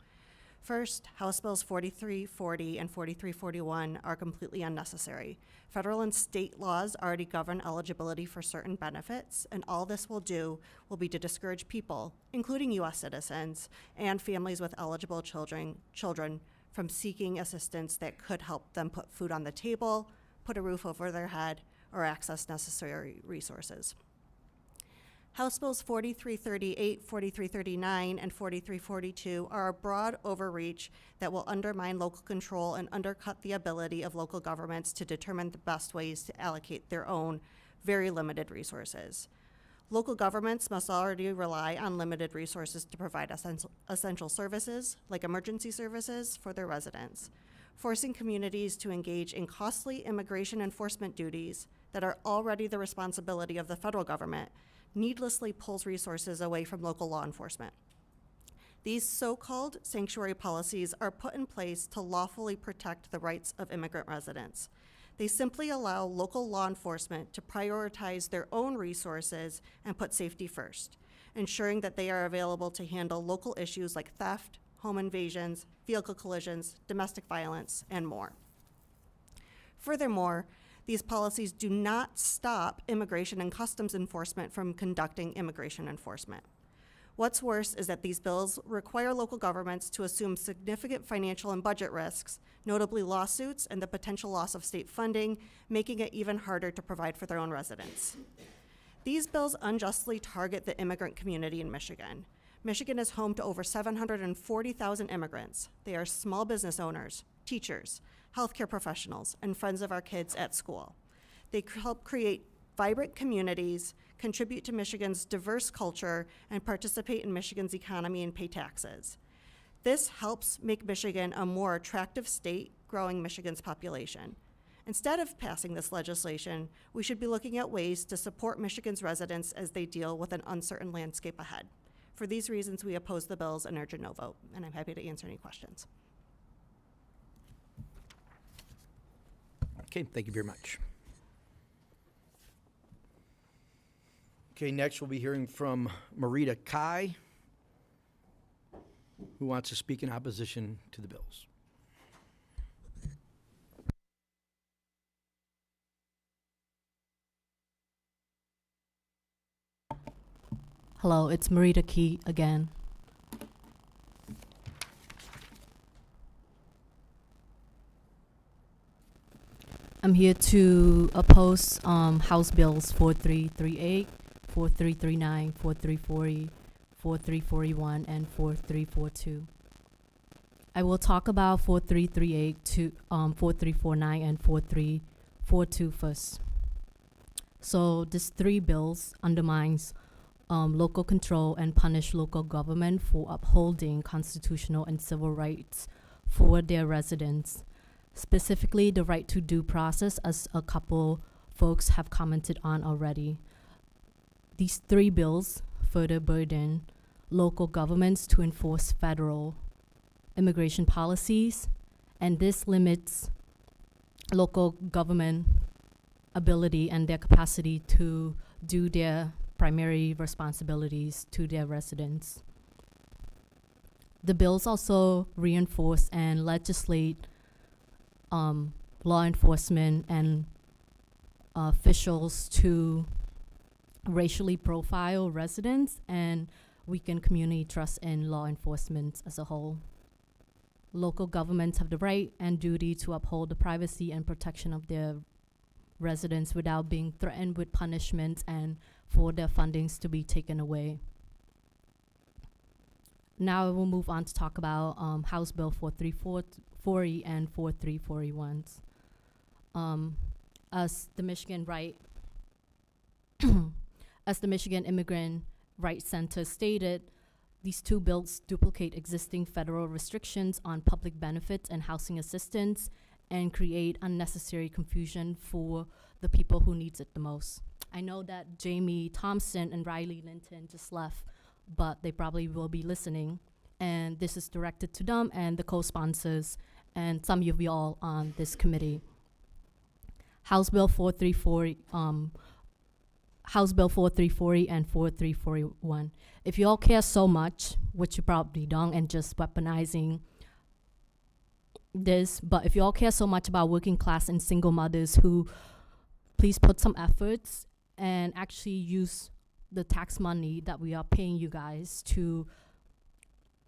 First, House Bills 4340 and 4341 are completely unnecessary. Federal and state laws already govern eligibility for certain benefits, and all this will do will be to discourage people, including U.S. citizens and families with eligible children from seeking assistance that could help them put food on the table, put a roof over their head, or access necessary resources. House Bills 4338, 4339, and 4342 are a broad overreach that will undermine local control and undercut the ability of local governments to determine the best ways to allocate their own very limited resources. Local governments must already rely on limited resources to provide essential services, like emergency services, for their residents. Forcing communities to engage in costly immigration enforcement duties that are already the responsibility of the federal government needlessly pulls resources away from local law enforcement. These so-called sanctuary policies are put in place to lawfully protect the rights of immigrant residents. They simply allow local law enforcement to prioritize their own resources and put safety first, ensuring that they are available to handle local issues like theft, home invasions, vehicle collisions, domestic violence, and more. Furthermore, these policies do not stop immigration and customs enforcement from conducting immigration enforcement. What's worse is that these bills require local governments to assume significant financial and budget risks, notably lawsuits and the potential loss of state funding, making it even harder to provide for their own residents. These bills unjustly target the immigrant community in Michigan. Michigan is home to over 740,000 immigrants. They are small business owners, teachers, healthcare professionals, and friends of our kids at school. They help create vibrant communities, contribute to Michigan's diverse culture, and participate in Michigan's economy and pay taxes. This helps make Michigan a more attractive state, growing Michigan's population. Instead of passing this legislation, we should be looking at ways to support Michigan's residents as they deal with an uncertain landscape ahead. For these reasons, we oppose the bills and urge a no vote, and I'm happy to answer any questions. Okay, thank you very much. Okay, next we'll be hearing from Marita Kai, who wants to speak in opposition to the bills. Hello, it's Marita Key again. I'm here to oppose House Bills 4338, 4339, 4340, 4341, and 4342. I will talk about 4338 to 4349 and 4342 first. So these three bills undermines local control and punish local government for upholding constitutional and civil rights for their residents, specifically the right to due process, as a couple folks have commented on already. These three bills further burden local governments to enforce federal immigration policies, and this limits local government ability and their capacity to do their primary responsibilities to their residents. The bills also reinforce and legislate law enforcement and officials to racially profile residents and weaken community trust in law enforcement as a whole. Local governments have the right and duty to uphold the privacy and protection of their residents without being threatened with punishment and for their fundings to be taken away. Now I will move on to talk about House Bill 4340 and 4341. As the Michigan as the Michigan Immigrant Rights Center stated, these two bills duplicate existing federal restrictions on public benefits and housing assistance and create unnecessary confusion for the people who needs it the most. I know that Jamie Thompson and Riley Linton just left, but they probably will be listening. And this is directed to them and the co-sponsors and some of y'all on this committee. House Bill 4340 and 4341. If you all care so much, which you probably don't, and just weaponizing this, but if you all care so much about working class and single mothers, who please put some efforts and actually use the tax money that we are paying you guys to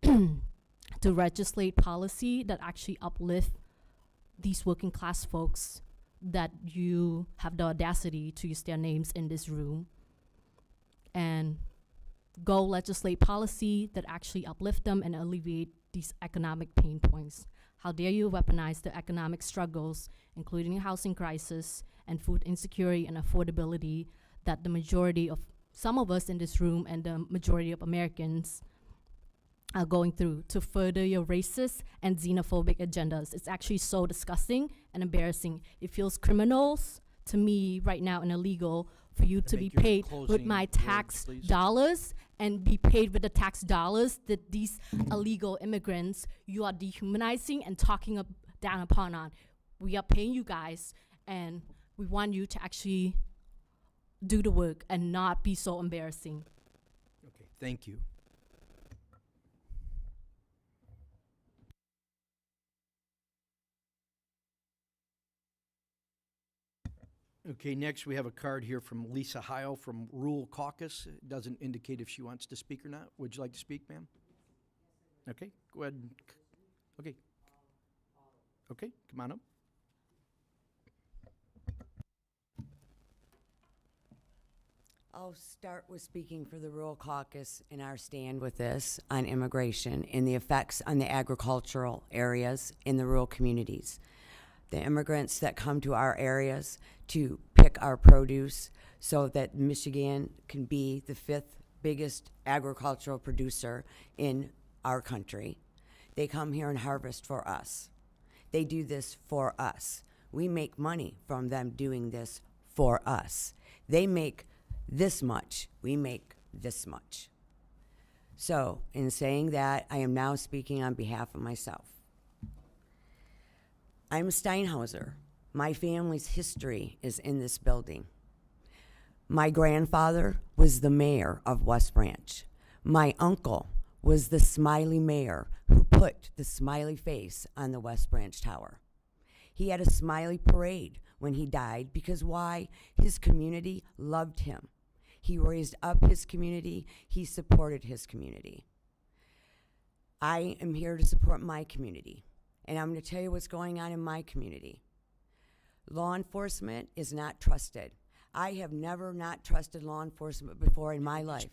to legislate policy that actually uplift these working class folks that you have the audacity to use their names in this room, and go legislate policy that actually uplift them and alleviate these economic pain points. How dare you weaponize the economic struggles, including housing crisis and food insecurity and affordability, that the majority of some of us in this room and the majority of Americans are going through to further your racist and xenophobic agendas. It's actually so disgusting and embarrassing. It feels criminals to me right now and illegal for you to be make your paid with closing my words, tax please. dollars and be paid with the tax dollars that these illegal immigrants you are dehumanizing and talking down upon on. We are paying you guys, and we want you to actually do the work and not be so embarrassing. Okay, thank you. Okay, next we have a card here from Lisa Heil from Rural Caucus. It doesn't indicate if she wants to speak or not. Would you like to speak, ma'am? Okay, go ahead. Okay. Okay, come on up. I'll start with speaking for the Rural Caucus and our stand with this on immigration and the effects on the agricultural areas in the rural communities. The immigrants that come to our areas to pick our produce so that Michigan can be the 5th biggest agricultural producer in our country. They come here and harvest for us. They do this for us. We make money from them doing this for us. They make this much, we make this much. So, in saying that, I am now speaking on behalf of myself. I'm a Steinhauser. My family's history is in this building. My grandfather was the mayor of West Branch. My uncle was the smiley mayor who put the smiley face on the West Branch Tower. He had a smiley parade when he died because why? His community loved him. He raised up his community. He supported his community. I am here to support my community, and I'm going to tell you what's going on in my community. Law enforcement is not trusted. I have never not trusted law enforcement before in my life.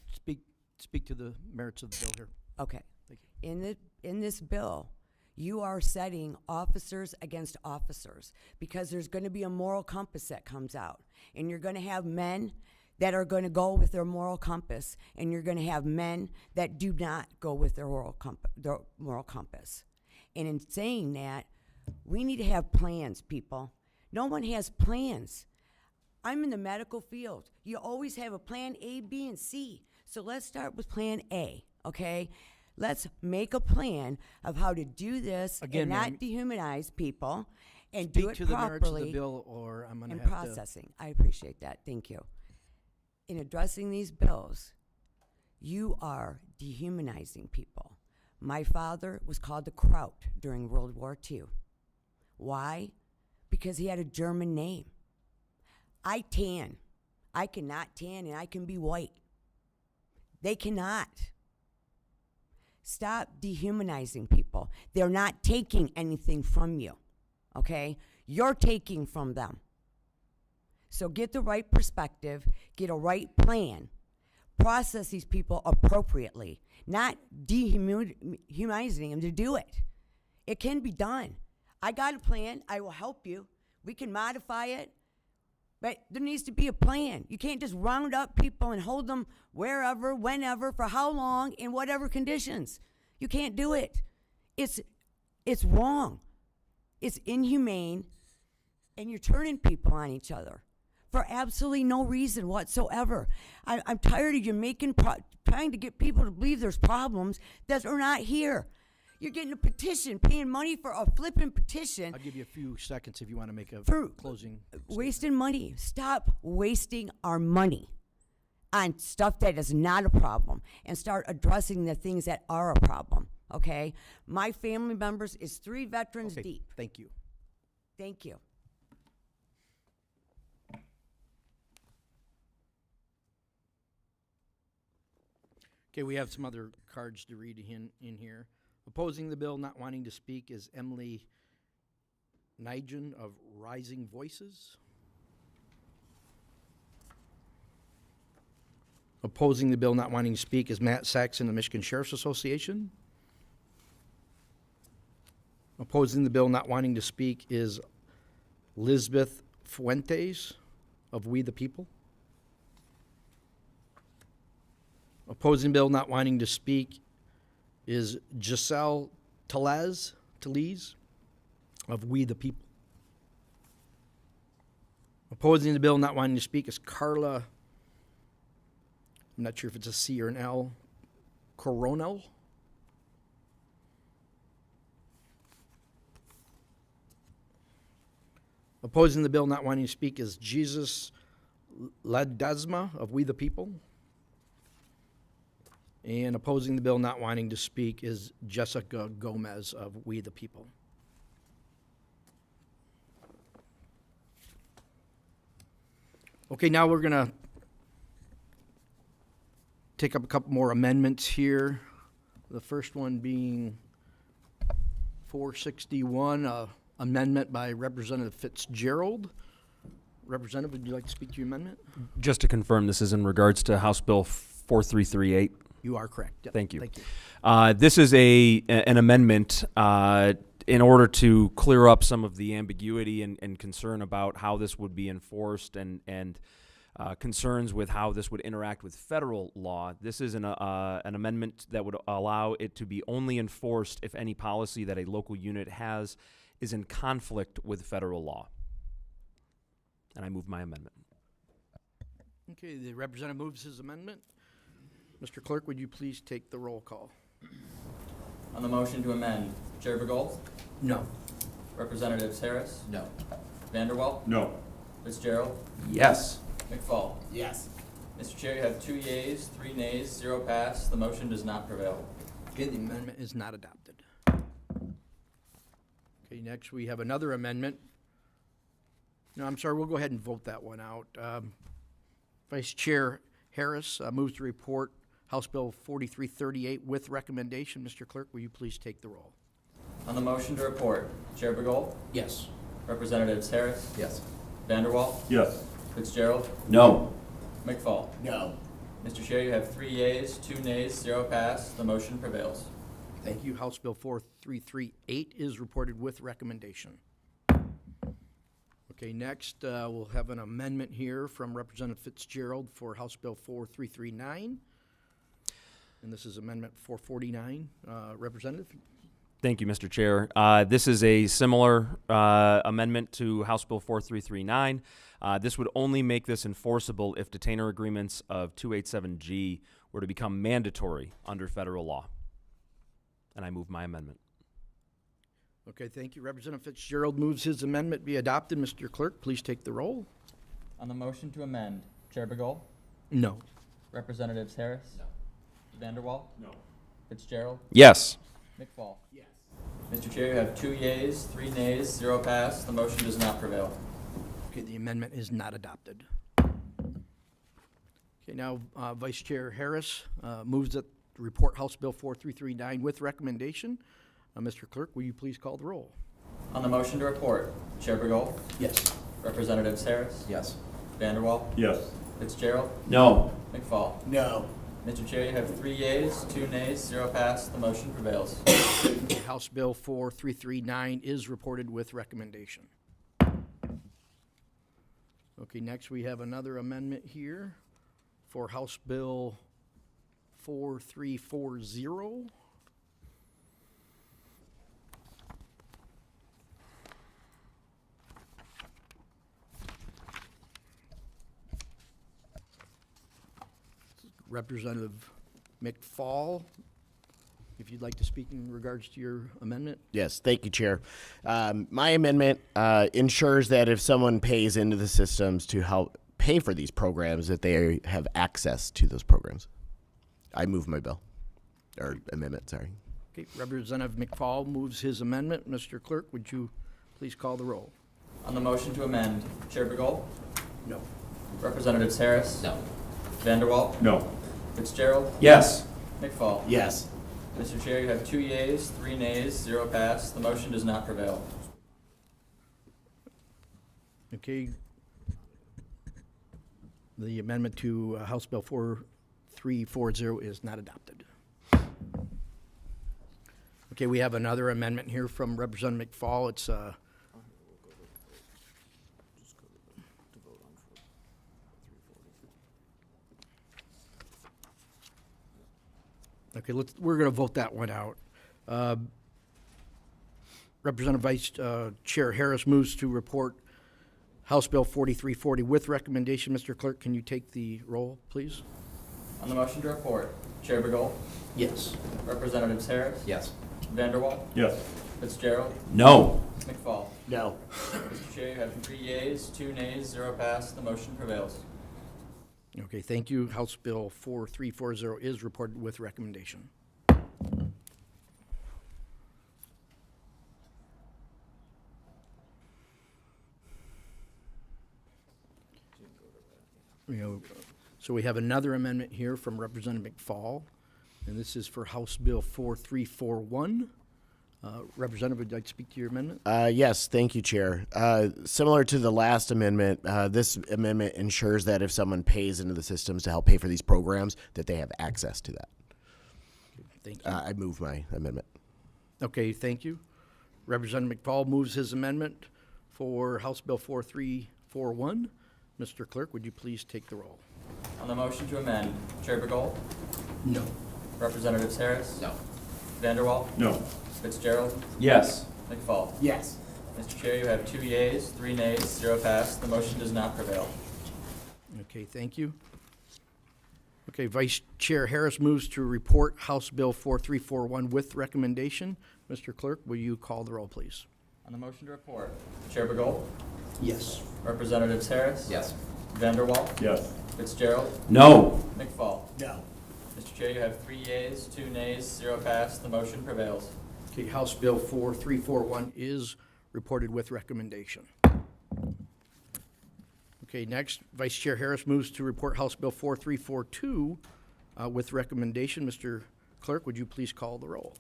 Speak to the merits of the bill here. Okay. Thank you. In this bill, you are setting officers against officers because there's going to be a moral compass that comes out, and you're going to have men that are going to go with their moral compass, and you're going to have men that do not go with their moral compass. And in saying that, we need to have plans, people. No one has plans. I'm in the medical field. You always have a plan A, B, and C. So let's start with plan A, okay? Let's make a plan of how to do this Again, and not ma'am, dehumanize people and do it Speak to the merits of properly. the bill, or I'm going to and have processing. I appreciate that. Thank you. In addressing these bills, you are dehumanizing people. My father was called the Kraut during World War II. Why? Because he had a German name. I tan. I cannot tan, and I can be white. They cannot. Stop dehumanizing people. They're not taking anything from you, okay? You're taking from them. So get the right perspective, get a right plan, process these people appropriately, not dehumanizing them to do it. It can be done. I got a plan. I will help you. We can modify it, but there needs to be a plan. You can't just round up people and hold them wherever, whenever, for how long, in whatever conditions. You can't do it. It's wrong. It's inhumane, and you're turning people on each other for absolutely no reason whatsoever. I'm tired of you trying to get people to believe there's problems that are not here. You're getting a petition, paying money for a flipping petition. I'll give you a few seconds if you want to make a closing Wasting money. Stop wasting our money on stuff that is not a problem and start addressing the things that are a problem, okay? My family members is 3 veterans deep. Thank you. Thank you. Okay, we have some other cards to read in here. Opposing the bill, not wanting to speak, is Emily Nigel of Rising Voices. Opposing the bill, not wanting to speak, is Matt Saxon of the Michigan Sheriff's Association. Opposing the bill, not wanting to speak, is Lisbeth Fuentes of We the People. Opposing the bill, not wanting to speak, is Giselle Tellez of We the People. Opposing the bill, not wanting to speak, is Carla, I'm not sure if it's a C or an L, Coronel. Opposing the bill, not wanting to speak, is Jesus Ledesma of We the People. And opposing the bill, not wanting to speak, is Jessica Gomez of We the People. Okay, now we're going to take up a couple more amendments here. The first one being 461, amendment by Representative Fitzgerald. Representative, would you like to speak to your amendment? Just to confirm, this is in regards to House Bill 4338. You are correct. Yep. Thank you. Thank you. This is an amendment in order to clear up some of the ambiguity and concern about how this would be enforced and concerns with how this would interact with federal law. This is an amendment that would allow it to be only enforced if any policy that a local unit has is in conflict with federal law. And I move my amendment. Okay, the representative moves his amendment. Mr. Clerk, would you please take the roll call? On the motion to amend, Chair Begol? No. Representatives Harris? No. Vanderwall? No. Fitzgerald? Yes. McFall? Yes. Mr. Chair, you have 2 yeas, 3 nays, 0 pass. The motion does not prevail. Okay, the amendment is not adopted. Okay, next we have another amendment. No, I'm sorry, we'll go ahead and vote that one out. Vice Chair Harris moves to report House Bill 4338 with recommendation. Mr. Clerk, will you please take the roll? On the motion to report, Chair Begol? Yes. Representatives Harris? Yes. Vanderwall? Yes. Fitzgerald? No. McFall? No. Mr. Chair, you have 3 yeas, 2 nays, 0 pass. The motion prevails. Thank you. House Bill 4338 is reported with recommendation. Okay, next we'll have an amendment here from Representative Fitzgerald for House Bill 4339. And this is Amendment 449. Representative? Thank you, Mr. Chair. This is a similar amendment to House Bill 4339. This would only make this enforceable if detainer agreements of 287G were to become mandatory under federal law. And I move my amendment. Okay, thank you. Representative Fitzgerald moves his amendment be adopted. Mr. Clerk, please take the roll. On the motion to amend, Chair Begol? No. Representatives Harris? No. Vanderwall? No. Fitzgerald? Yes. McFall? Yes. Mr. Chair, you have 2 yeas, 3 nays, 0 pass. The motion does not prevail. Okay, the amendment is not adopted. Okay, now Vice Chair Harris moves that report House Bill 4339 with recommendation. Mr. Clerk, will you please call the roll? On the motion to report, Chair Begol? Yes. Representatives Harris? Yes. Vanderwall? Yes. Fitzgerald? No. McFall? No. Mr. Chair, you have 3 yeas, 2 nays, 0 pass. The motion prevails. House Bill 4339 is reported with recommendation. Okay, next we have another amendment here for House Bill 4340. Representative McFall, if you'd like to speak in regards to your amendment. Yes, thank you, Chair. My amendment ensures that if someone pays into the systems to help pay for these programs, that they have access to those programs. I move my bill, or amendment, sorry. Okay, Representative McFall moves his amendment. Mr. Clerk, would you please call the roll? On the motion to amend, Chair Begol? No. Representatives Harris? No. Vanderwall? No. Fitzgerald? Yes. McFall? Yes. Mr. Chair, you have 2 yeas, 3 nays, 0 pass. The motion does not prevail. Okay. The amendment to House Bill 4340 is not adopted. Okay, we have another amendment here from Representative McFall. It's Okay, we're going to vote that one out. Representative Vice Chair Harris moves to report House Bill 4340 with recommendation. Mr. Clerk, can you take the roll, please? On the motion to report, Chair Begol, Yes. Representatives Harris, Yes. Vanderwall, Yes. Fitzgerald, No. McFall. No. Mr. Chair, you have 3 yeas, 2 nays, 0 pass. The motion prevails. Okay, thank you. House Bill 4340 is reported with recommendation. So we have another amendment here from Representative McFall, and this is for House Bill 4341. Representative, would you like to speak to your amendment? Yes, thank you, Chair. Similar to the last amendment, this amendment ensures that if someone pays into the systems to help pay for these programs, that they have access to that. Thank you. I move my amendment. Okay, thank you. Representative McFall moves his amendment for House Bill 4341. Mr. Clerk, would you please take the roll? On the motion to amend, Chair Begol, No. Representatives Harris, No. Vanderwall, No. Fitzgerald, Yes. McFall. Yes. Mr. Chair, you have 2 yeas, 3 nays, 0 pass. The motion does not prevail. Okay, thank you. Okay, Vice Chair Harris moves to report House Bill 4341 with recommendation. Mr. Clerk, will you call the roll, please? On the motion to report, Chair Begol, Yes. Representatives Harris, Yes. Vanderwall, Yes. Fitzgerald, No. McFall. No. Mr. Chair, you have 3 yeas, 2 nays, 0 pass. The motion prevails. Okay, House Bill 4341 is reported with recommendation. Okay, next, Vice Chair Harris moves to report House Bill 4342 with recommendation. Mr. Clerk, would you please call the roll?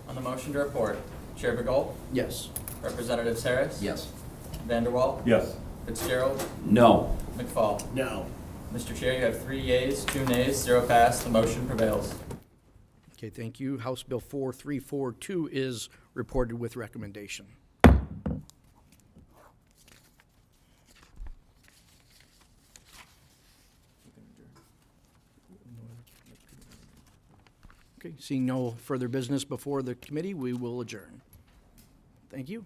On the motion to report, Chair Begol, Yes. Representatives Harris, Yes. Vanderwall, Yes. Fitzgerald, No. McFall. No. Mr. Chair, you have 3 yeas, 2 nays, 0 pass. The motion prevails. Okay, thank you. House Bill 4342 is reported with recommendation. Okay, seeing no further business before the committee, we will adjourn. Thank you.